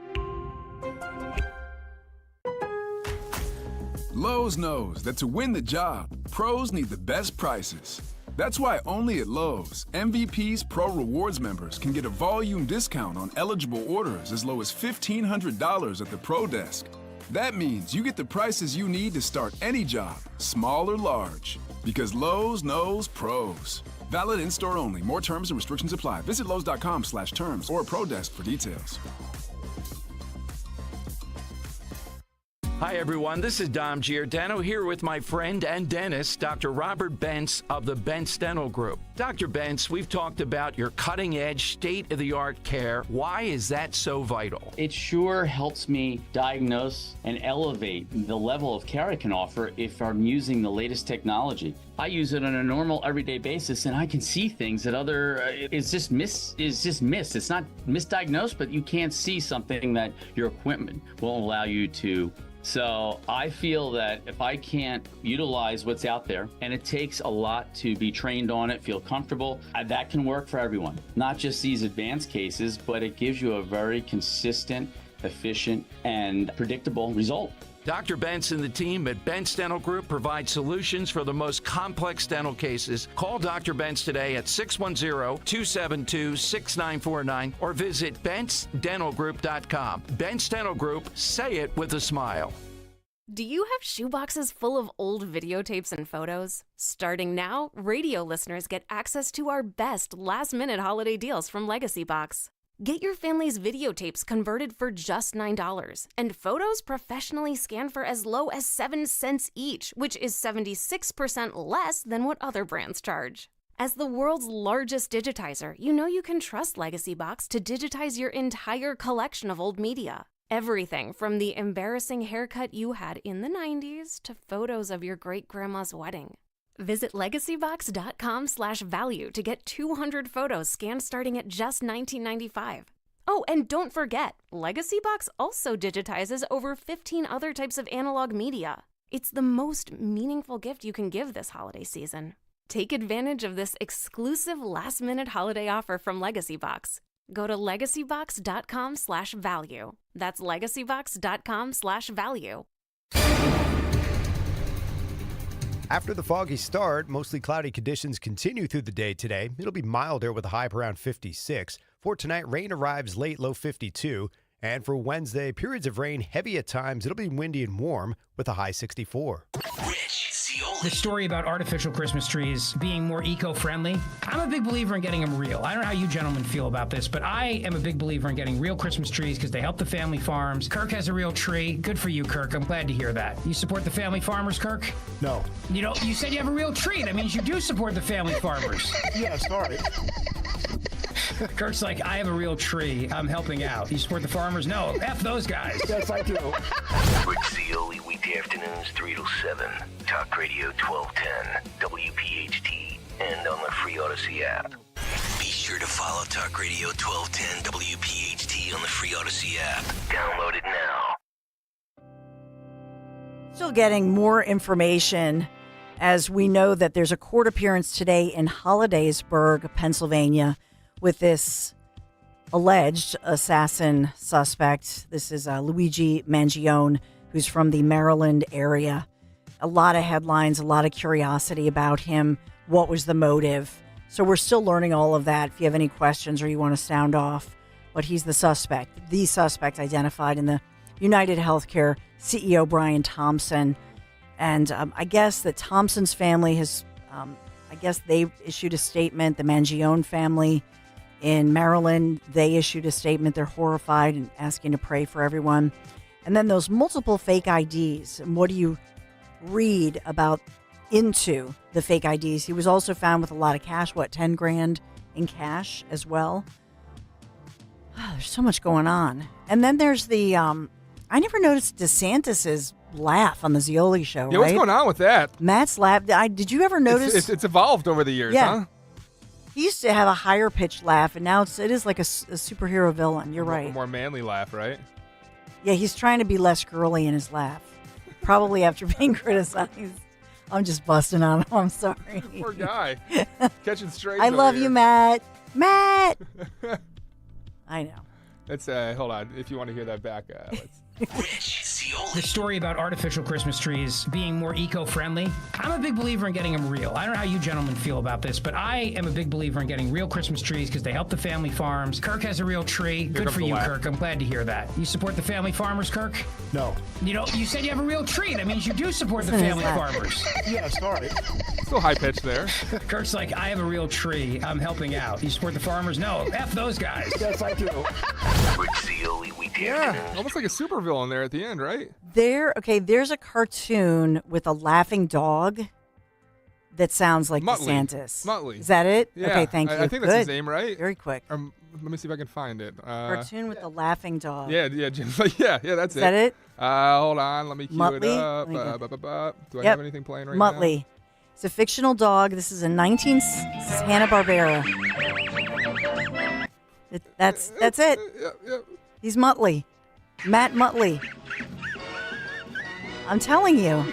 Lowe's knows that to win the job, pros need the best prices. That's why only at Lowe's, MVP's Pro Rewards members can get a volume discount on eligible orders as low as $1,500 at the Pro Desk. That means you get the prices you need to start any job, small or large. Because Lowe's knows pros. Valid in-store only. More terms and restrictions apply. Visit Lowe's.com/terms or Pro Desk for details. Hi, everyone. This is Dom Giordano here with my friend and dentist, Dr. Robert Bentz of the Bentz Dental Group. Dr. Bentz, we've talked about your cutting-edge, state-of-the-art care. Why is that so vital? It sure helps me diagnose and elevate the level of care I can offer if I'm using the latest technology. I use it on a normal, everyday basis, and I can see things that it's just missed. It's not misdiagnosed, but you can't see something that your equipment won't allow you to. So I feel that if I can't utilize what's out there, and it takes a lot to be trained on it, feel comfortable, that can work for everyone. Not just these advanced cases, but it gives you a very consistent, efficient, and predictable result. Dr. Bentz and the team at Bentz Dental Group provide solutions for the most complex dental cases. Call Dr. Bentz today at 610-272-6949 or visit BentzDentalGroup.com. Bentz Dental Group, say it with a smile. Do you have shoeboxes full of old videotapes and photos? Starting now, radio listeners get access to our best last-minute holiday deals from Legacy Box. Get your family's videotapes converted for just $9 and photos professionally scanned for as low as 7 cents each, which is 76% less than what other brands charge. As the world's largest digitizer, you know you can trust Legacy Box to digitize your entire collection of old media. Everything from the embarrassing haircut you had in the 90s to photos of your great-grandma's wedding. Visit legacybox.com/value to get 200 photos scanned starting at just $19.95. Oh, and don't forget, LegacyBox also digitizes over 15 other types of analog media. It's the most meaningful gift you can give this holiday season. Take advantage of this exclusive last-minute holiday offer from LegacyBox. Go to legacybox.com/value. That's legacybox.com/value. After the foggy start, mostly cloudy conditions continue through the day today. It'll be milder with a high of around 56. For tonight, rain arrives late, low 52. And for Wednesday, periods of rain, heavy at times. It'll be windy and warm with a high 64. The story about artificial Christmas trees being more eco-friendly. I'm a big believer in getting them real. I don't know how you gentlemen feel about this, but I am a big believer in getting real Christmas trees because they help the family farms. Kirk has a real tree. Good for you, Kirk. I'm glad to hear that. You support the family farmers, Kirk? No. You know, you said you have a real tree. That means you do support the family farmers. Yeah, sorry. Kirk's like, I have a real tree. I'm helping out. You support the farmers? No. F those guys. Yes, I do. Rick Zioli, weekday afternoons, 3 to 7. Talk Radio 1210, WPHT, and on the free Odyssey app. Be sure to follow Talk Radio 1210 WPHT on the free Odyssey app. Download it now. Still getting more information as we know that there's a court appearance today in Hollidaysburg, Pennsylvania, with this alleged assassin suspect. This is Luigi Mangione, who's from the Maryland area. A lot of headlines, a lot of curiosity about him. What was the motive? So we're still learning all of that. If you have any questions or you want to sound off, but he's the suspect identified in the United Healthcare CEO Brian Thompson. And I guess that Thompson's family has, they issued a statement. The Mangione family in Maryland, they issued a statement. They're horrified and asking to pray for everyone. And then those multiple fake IDs. And what do you read about into the fake IDs? He was also found with a lot of cash, 10 grand in cash as well. Oh, there's so much going on. And then there's the, I never noticed DeSantis's laugh on the Zioli show, Yeah, right? what's going on with that? Matt's laugh. Did you ever notice? It's evolved over the years, Yeah. huh? He used to have a higher pitched laugh, and now it is like a superhero villain. You're right. A more manly laugh, right? Yeah, he's trying to be less girly in his laugh. Probably after being criticized. I'm just busting on him. I'm sorry. Poor guy. Catching strays. I love over you, here. Matt. Matt. I know. Let's hold on. If you want to hear that back, let's. The story about artificial Christmas trees being more eco-friendly. I'm a big believer in getting them real. I don't know how you gentlemen feel about this, but I am a big believer in getting real Christmas trees because they help the family farms. Kirk has a real tree. Good for you, Kirk. I'm glad to hear that. You support the family farmers, Kirk? No. You know, you said you have a real tree. That means you do support the family farmers. Yeah, sorry. Still high pitched there. Kirk's like, I have a real tree. I'm helping out. You support the farmers? No. F those guys. Yes, I do. Rick Zioli, weekday Yeah, afternoons. almost like a supervillain there at the end, right? There's a cartoon with a laughing dog that sounds like Muttley. DeSantis. Muttley. Is that it? Yeah, Okay, thank you. I think that's his Good. name, right? Very quick. Let me see if I can find it. Cartoon with the laughing dog. Yeah, Jim. Yeah, that's it. Is that it? Hold on, let me cue it Muttley? up. Let me Do I Yep. have anything playing right now? Muttley. It's a fictional dog. This is a Hanna-Barbera. That's it. Yep. He's Muttley. Matt Muttley. I'm telling you.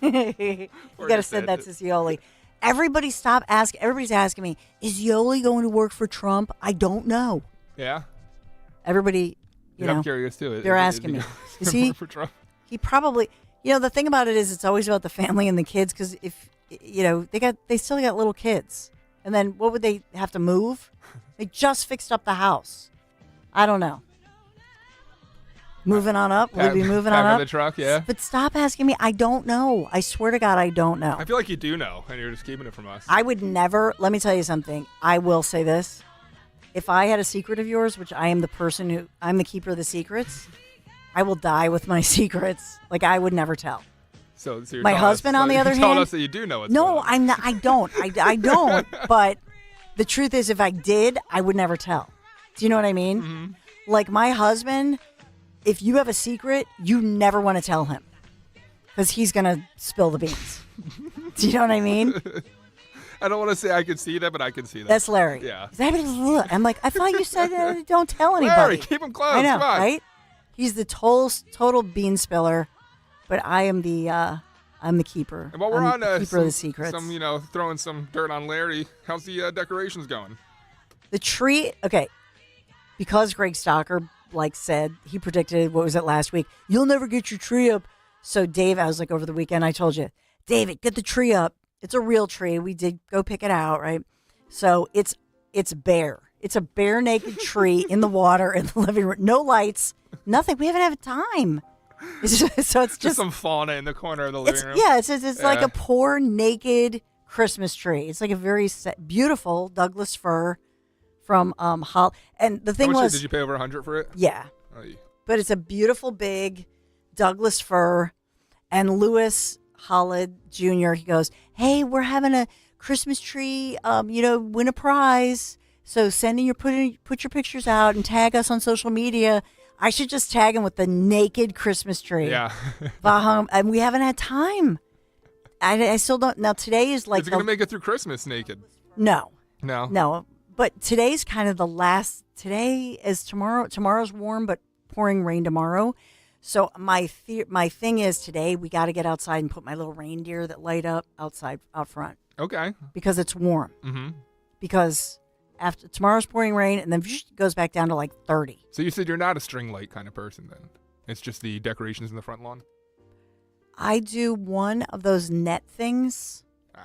You got to send that to Zioli. Everybody's asking me, is Zioli going to work for Trump? I don't know. Yeah. Everybody, you know. I'm curious too. They're asking me. Is he? For Trump? He probably. The thing about it is, it's always about the family and the kids because if they still got little kids, and then what would they have to move? They just fixed up the house. I don't know. Moving on up. Will we be moving on up? the truck, yeah. But stop asking me. I don't know. I swear to God, I don't know. I feel like you do know, and you're just keeping it from us. I would never. Let me tell you something. I will say this. If I had a secret of yours, which I'm the keeper of the secrets, I will die with my secrets. Like, I would never tell. So you're my telling husband, us, on the other you're hand, telling us that you do know what's no, going on. I'm not. I don't. I don't. But the truth is, if I did, I would never tell. Do you know what I mean? Mm-hmm. Like my husband, if you have a secret, you never want to tell him. because he's going to spill the beans. Do you know what I mean? I don't want to say I can see that, but I can see that. That's Larry. Yeah. I'm like, I thought you said don't tell anybody. Larry, keep him close. I know, Come on. right? He's the total bean spiller, but I am I'm the keeper. And while we're I'm on the keeper of the secrets. throwing some dirt on Larry, how's the decorations going? The tree, okay, because Greg Stocker said, he predicted, what was it last week? You'll never get your tree up. So Dave, I was like, over the weekend, I told you, David, get the tree up. It's a real tree. We did go pick it out, right? So it's bare. It's a bare naked tree in the water in the living room. No lights, nothing. We haven't had time. So it's just some fauna in the corner of the living room. Yeah, it's like a poor naked Christmas tree. It's like a very beautiful Douglas fir from Hall. And the thing How much was, did you pay over $100 for it? Yeah. Oy. But it's a beautiful big Douglas fir. And Lewis Hollid Jr., he goes, hey, we're having a Christmas tree, win a prize. So put your pictures out and tag us on social media. I should just tag him with the naked Christmas tree. Yeah. And we haven't had time. I still don't. Now, today is like. Is it going to make it through Christmas naked? No. No. No. But today's kind of the last. Today is tomorrow. Tomorrow's warm, but pouring rain tomorrow. So my thing is today we got to get outside and put my little reindeer that light up outside out front. Okay. Because it's warm. Mm-hmm. Because after tomorrow's pouring rain and then it goes back down to like 30. So you said you're not a string light kind of person then? It's just the decorations in the front lawn? I do one of those net things,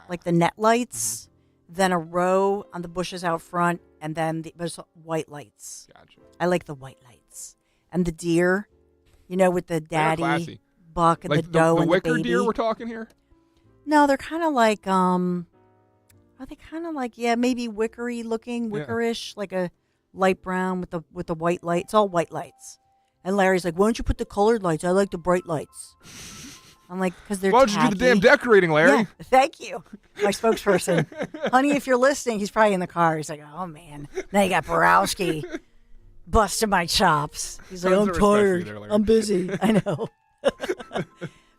like the net lights, then a row on the bushes out front, and then there's white lights. Gotcha. I like the white lights. And the deer, with the daddy buck and like the doe the and the wicker baby. deer we're talking here? No, they're kind of like, are they kind of like, maybe wickery looking, wickerish, like a light brown with the white light. It's all white lights. And Larry's like, why don't you put the colored lights? I like the bright lights. I'm like, because they're Why don't you do the damn decorating, Larry? Yeah, thank you, my spokesperson. Honey, if you're listening, he's probably in the car. He's like, oh, man. Now you got Borowski busting my chops. He's like, I'm tired. I'm busy. I know.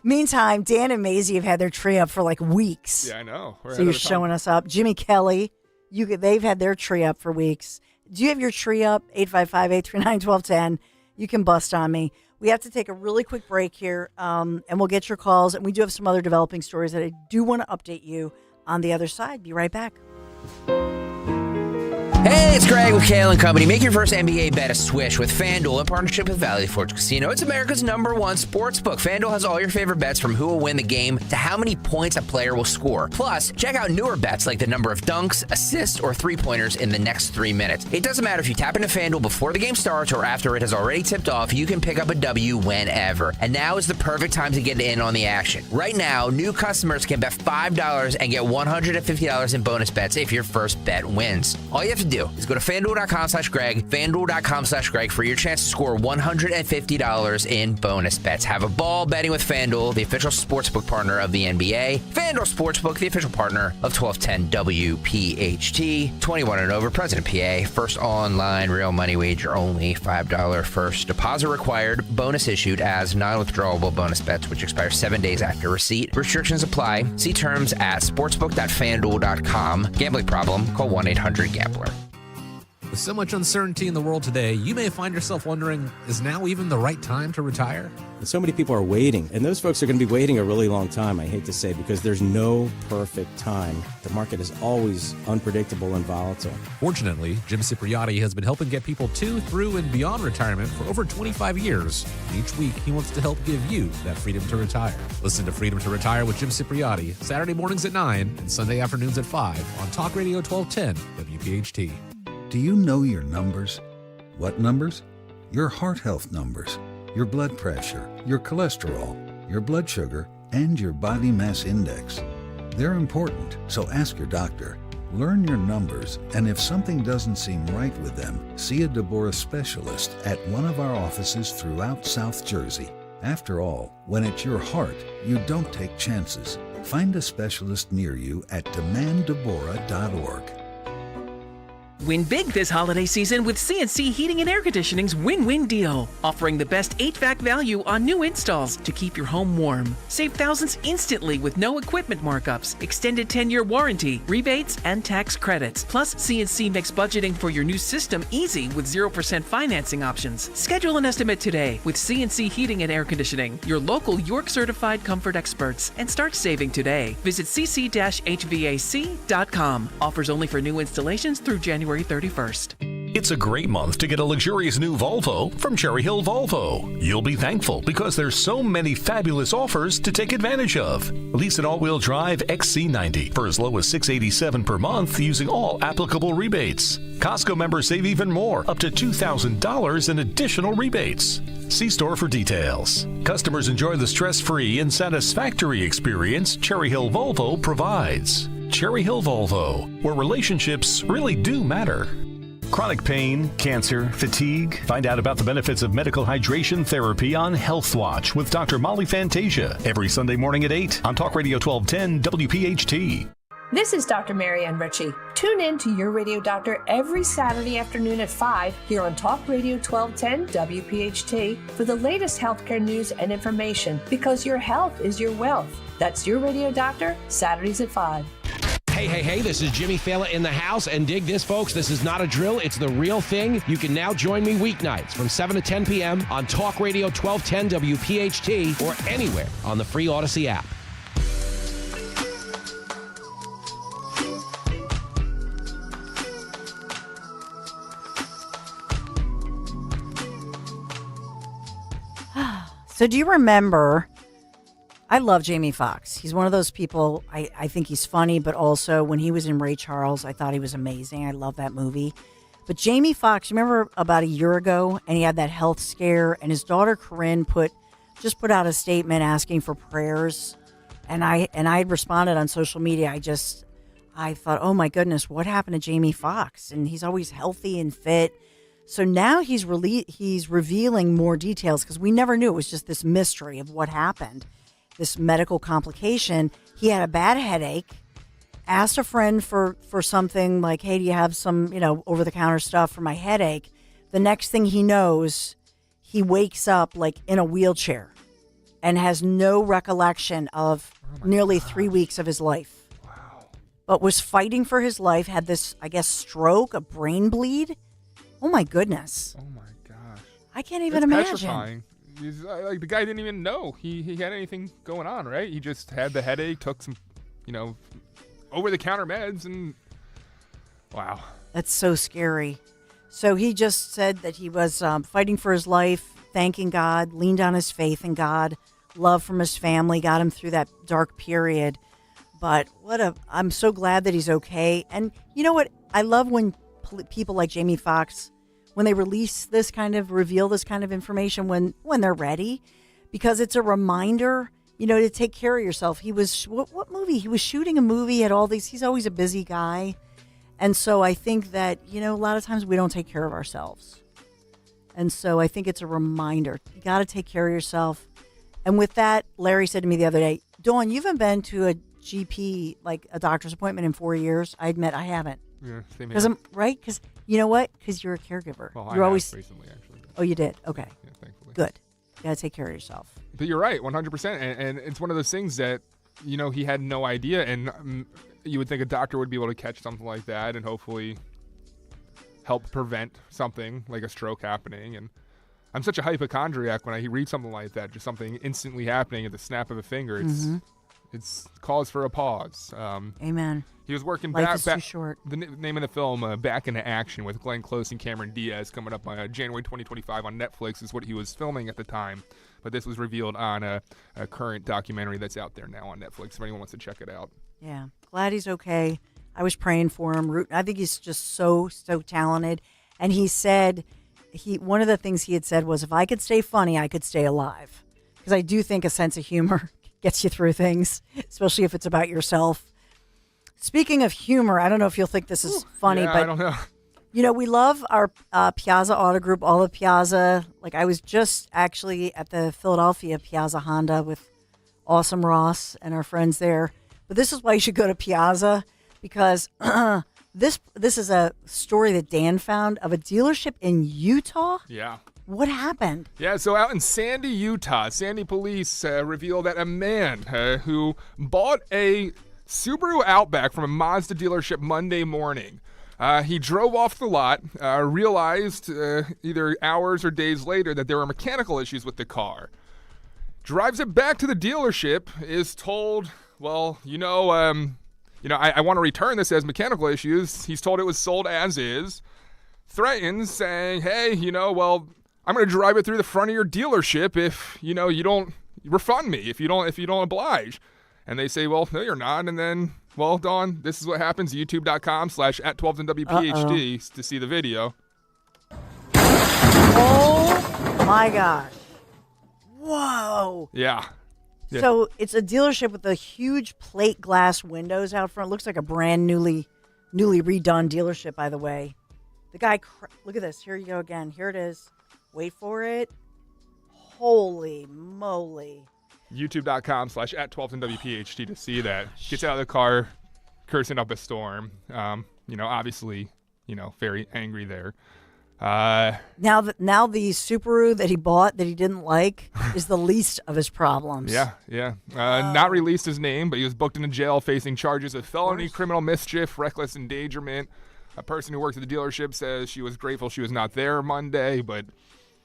Meantime, Dan and Maisie have had their tree up for like weeks. Yeah, I know. So you're showing us up. Jimmy Kelly, they've had their tree up for weeks. Do you have your tree up? 855-839-1210. You can bust on me. We have to take a really quick break here, and we'll get your calls. And we do have some other developing stories that I do want to update you on the other side. Be right back. Hey, it's Greg with Kale & Company. Make your first NBA bet a swish with FanDuel in partnership with Valley Forge Casino. It's America's #1 sports book. FanDuel has all your favorite bets from who will win the game to how many points a player will score. Plus, check out newer bets like the number of dunks, assists, or three-pointers in the next 3 minutes. It doesn't matter if you tap into FanDuel before the game starts or after it has already tipped off, you can pick up a W whenever. And now is the perfect time to get in on the action. Right now, new customers can bet $5 and get $150 in bonus bets if your first bet wins. All you have to do is go to FanDuel.com/Greg, FanDuel.com/Greg for your chance to score $150 in bonus bets. Have a ball betting with FanDuel, the official sportsbook partner of the NBA. FanDuel Sportsbook, the official partner of 1210 WPHT. 21 and over, President PA. First online real money wager only. $5 first deposit required. Bonus issued as non-withdrawable bonus bets, which expire 7 days after receipt. Restrictions apply. See terms at sportsbook.fanduel.com. Gambling problem? Call 1-800-GAMBLER. With so much uncertainty in the world today, you may find yourself wondering, is now even the right time to retire? So many people are waiting, and those folks are going to be waiting a really long time, I hate to say, because there's no perfect time. The market is always unpredictable and volatile. Fortunately, Jim Cipriotti has been helping get people to, through, and beyond retirement for over 25 years. And each week, he wants to help give you that freedom to retire. Listen to Freedom to Retire with Jim Cipriotti, Saturday mornings at 9 and Sunday afternoons at 5 on Talk Radio 1210 WPHT. Do you know your numbers? What numbers? Your heart health numbers, your blood pressure, your cholesterol, your blood sugar, and your body mass index. They're important, so ask your doctor. Learn your numbers, and if something doesn't seem right with them, see a Deborah specialist at one of our offices throughout South Jersey. After all, when it's your heart, you don't take chances. Find a specialist near you at demanddeborah.org. Win big this holiday season with CNC Heating and Air Conditioning's win-win deal, offering the best HVAC value on new installs to keep your home warm. Save thousands instantly with no equipment markups, extended 10-year warranty, rebates, and tax credits. Plus, CNC makes budgeting for your new system easy with 0% financing options. Schedule an estimate today with CNC Heating and Air Conditioning, your local York certified comfort experts, and start saving today. Visit cc-hvac.com. Offers only for new installations through January 31st. It's a great month to get a luxurious new Volvo from Cherry Hill Volvo. You'll be thankful because there's so many fabulous offers to take advantage of. Lease an all-wheel drive XC90 for as low as $687 per month using all applicable rebates. Costco members save even more, up to $2,000 in additional rebates. See store for details. Customers enjoy the stress-free and satisfactory experience Cherry Hill Volvo provides. Cherry Hill Volvo, where relationships really do matter. Chronic pain, cancer, fatigue. Find out about the benefits of medical hydration therapy on Health Watch with Dr. Molly Fantasia every Sunday morning at 8 on Talk Radio 1210 WPHT. This is Dr. Marianne Ritchie. Tune in to Your Radio Doctor every Saturday afternoon at 5 here on Talk Radio 1210 WPHT for the latest healthcare news and information, because your health is your wealth. That's Your Radio Doctor, Saturdays at 5. Hey, this is Jimmy Fallon in the house, and dig this, folks. This is not a drill. It's the real thing. You can now join me weeknights from 7 to 10 p.m. on Talk Radio 1210 WPHT or anywhere on the free Odyssey app. So do you remember, I love Jamie Foxx. He's one of those people, I think he's funny, but also when he was in Ray Charles, I thought he was amazing. I love that movie. But Jamie Foxx, remember about a year ago, and he had that health scare, and his daughter Corinne put out a statement asking for prayers, and I responded on social media. I thought, oh my goodness, what happened to Jamie Foxx? And he's always healthy and fit. So now he's revealing more details, because we never knew. It was just this mystery of what happened, this medical complication. He had a bad headache, asked a friend for something like, hey, do you have some, over-the-counter stuff for my headache? The next thing he knows, he wakes up like in a wheelchair and has no recollection of nearly 3 weeks of his life. Wow. But was fighting for his life, had this, I guess, stroke, a brain bleed. Oh my goodness! Oh my gosh! I can't even imagine. Petrifying. Like the guy didn't even know he had anything going on, right? He just had the headache, took some, over-the-counter meds, and wow. That's so scary. So he just said that he was fighting for his life, thanking God, leaned on his faith in God, love from his family, got him through that dark period. But I'm so glad that he's okay. And you know what? I love when people like Jamie Foxx, when they reveal this kind of information when they're ready, because it's a reminder, to take care of yourself. He was, what movie? He was shooting a movie at all these, he's always a busy guy. And so I think that, a lot of times we don't take care of ourselves. And so I think it's a reminder. You got to take care of yourself. And with that, Larry said to me the other day, Dawn, you haven't been to a GP, like a doctor's appointment, in 4 years. I admit I haven't. Yeah, same here. Because right? Because you know what? Because you're a caregiver. Well, you're I always have recently, actually. Oh, you did? Okay. Yeah, thankfully. Good. You got to take care of yourself. But you're right, 100%. And it's one of those things that, he had no idea. And you would think a doctor would be able to catch something like that and hopefully help prevent something like a stroke happening. And I'm such a hypochondriac when I read something like that, just something instantly happening at the snap of a finger. It's cause for a pause. Amen. He was working Life back. is too short. The name of the film, Back into Action, with Glenn Close and Cameron Diaz, coming up on January 2025 on Netflix, is what he was filming at the time. But this was revealed on a current documentary that's out there now on Netflix, if anyone wants to check it out. Yeah. Glad he's okay. I was praying for him. I think he's just so talented. And he said, one of the things he had said was, if I could stay funny, I could stay alive. Because I do think a sense of humor gets you through things, especially if it's about yourself. Speaking of humor, I don't know if you'll think this is funny, but I don't know. We love our Piazza Auto Group, all of Piazza. Like, I was just actually at the Philadelphia Piazza Honda with Awesome Ross and our friends there. But this is why you should go to Piazza, because This is a story that Dan found of a dealership in Utah. Yeah. What happened? Yeah, so out in Sandy, Utah, Sandy police revealed that a man who bought a Subaru Outback from a Mazda dealership Monday morning. He drove off the lot, realized either hours or days later that there were mechanical issues with the car. Drives it back to the dealership, is told, well, I want to return this as mechanical issues. He's told it was sold as is. Threatens, saying, hey, I'm going to drive it through the front of your dealership if, you don't refund me, if you don't oblige. And they say, well, no, you're not. And then, well, Dawn, this is what happens. YouTube.com/@1210WPHT to see the video. Oh, my gosh. Whoa. Yeah. So it's a dealership with the huge plate glass windows out front. Looks like a brand newly redone dealership, by the way. The guy, look at this. Here you go again. Here it is. Wait for it. Holy moly. YouTube.com/@1210WPHT to see that. Gets out of the car, cursing up a storm. Obviously, very angry there. Now the Subaru that he bought that he didn't like is the least of his problems. Yeah. Not released his name, but he was booked into jail facing charges of felony criminal mischief, reckless endangerment. A person who works at the dealership says she was grateful she was not there Monday, but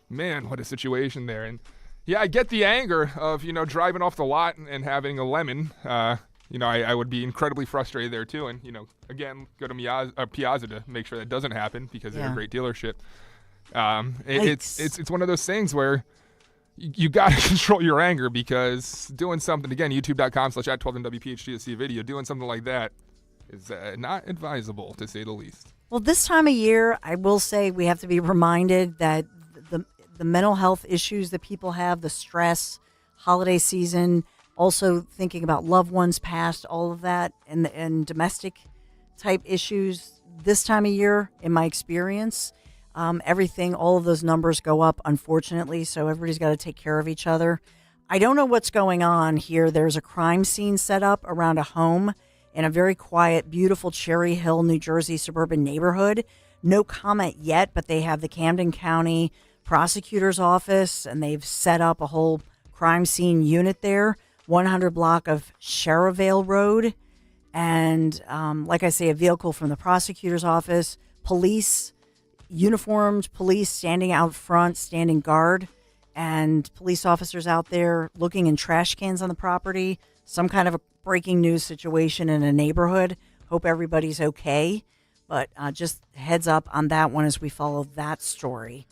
man, what a situation there. And yeah, I get the anger of, driving off the lot and having a lemon. I would be incredibly frustrated there too. And, again, go to Piazza to make sure that doesn't happen because they're a great dealership. It's one of those things where you got to control your anger because doing something, again, YouTube.com/@1210WPHT to see a video, doing something like that is not advisable, to say the least. Well, this time of year, I will say we have to be reminded that the mental health issues that people have, the stress, holiday season, also thinking about loved ones past, all of that, and domestic type issues this time of year, in my experience, all of those numbers go up, unfortunately, so everybody's got to take care of each other. I don't know what's going on here. There's a crime scene set up around a home in a very quiet, beautiful Cherry Hill, New Jersey suburban neighborhood. No comment yet, but they have the Camden County Prosecutor's Office, and they've set up a whole crime scene unit there, 100 block of Cherryvale Road. And like I say, a vehicle from the prosecutor's office, uniformed police standing out front, standing guard, and police officers out there looking in trash cans on the property. Some kind of a breaking news situation in a neighborhood. Hope everybody's okay. But just heads up on that one as we follow that story.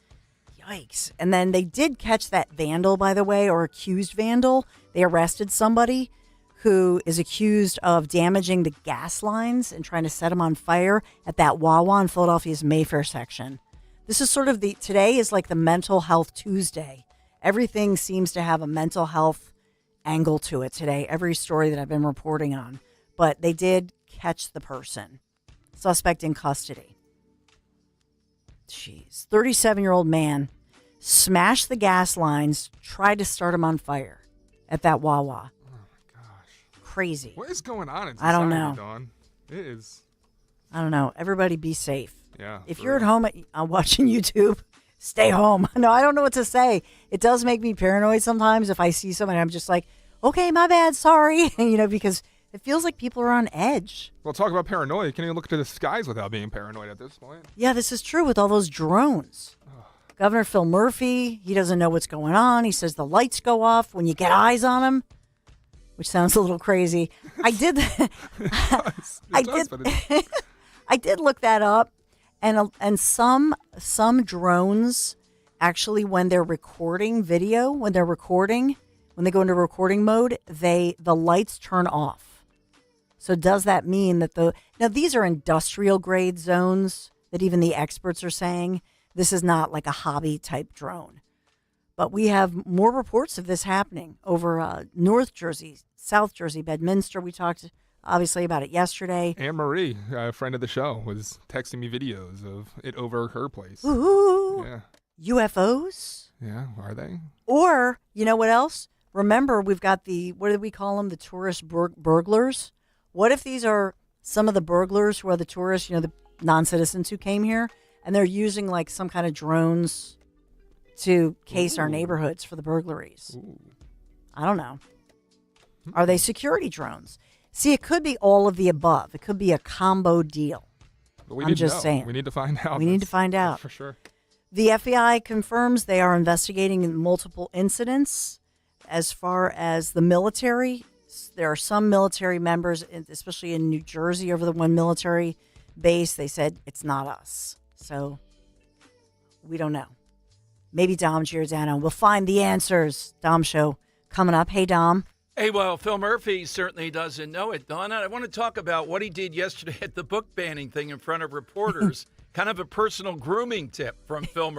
Yikes. And then they did catch that vandal, by the way, or accused vandal. They arrested somebody who is accused of damaging the gas lines and trying to set them on fire at that Wawa in Philadelphia's Mayfair section. This is sort of today is like the Mental Health Tuesday. Everything seems to have a mental health angle to it today, every story that I've been reporting on. But they did catch the person. Suspect in custody. Jeez. 37-year-old man smashed the gas lines, tried to start them on fire at that Wawa. Oh, my gosh. Crazy. What is going on in I don't society, know. Dawn? It is. I don't know. Everybody be safe. Yeah. If you're at home watching YouTube, stay home. No, I don't know what to say. It does make me paranoid sometimes if I see somebody. I'm just like, okay, my bad, sorry. Because it feels like people are on edge. Well, talk about paranoia. You can't even look to the skies without being paranoid at this point. Yeah, this is true with all those drones. Governor Phil Murphy, he doesn't know what's going on. He says the lights go off when you get eyes on them, which sounds a little crazy. I did look that up, and some drones actually, when they're recording video, when they go into recording mode, the lights turn off. So does that mean that now these are industrial grade zones that even the experts are saying this is not like a hobby type drone? But we have more reports of this happening over North Jersey, South Jersey, Bedminster. We talked obviously about it yesterday. Anne Marie, a friend of the show, was texting me videos of it over her place. Ooh. Yeah. UFOs? Yeah, are they? Or, you know what else? Remember, we've got what do we call them? The tourist burglars. What if these are some of the burglars who are the tourists, the non-citizens who came here, and they're using like some kind of drones to case our neighborhoods for the burglaries. I don't know. Are they security drones? See, it could be all of the above. It could be a combo deal. But we I'm need to just know. saying. We need to find out. We need to find out. For sure. The FBI confirms they are investigating multiple incidents. As far as the military, there are some military members, especially in New Jersey, over the one military base. They said it's not us. So we don't know. Maybe Dom Giordano will find the answers. Dom Show coming up. Hey, Dom. Hey, well, Phil Murphy certainly doesn't know it, Donna. I want to talk about what he did yesterday at the book banning thing in front of reporters. Kind of a personal grooming tip from Phil Murphy.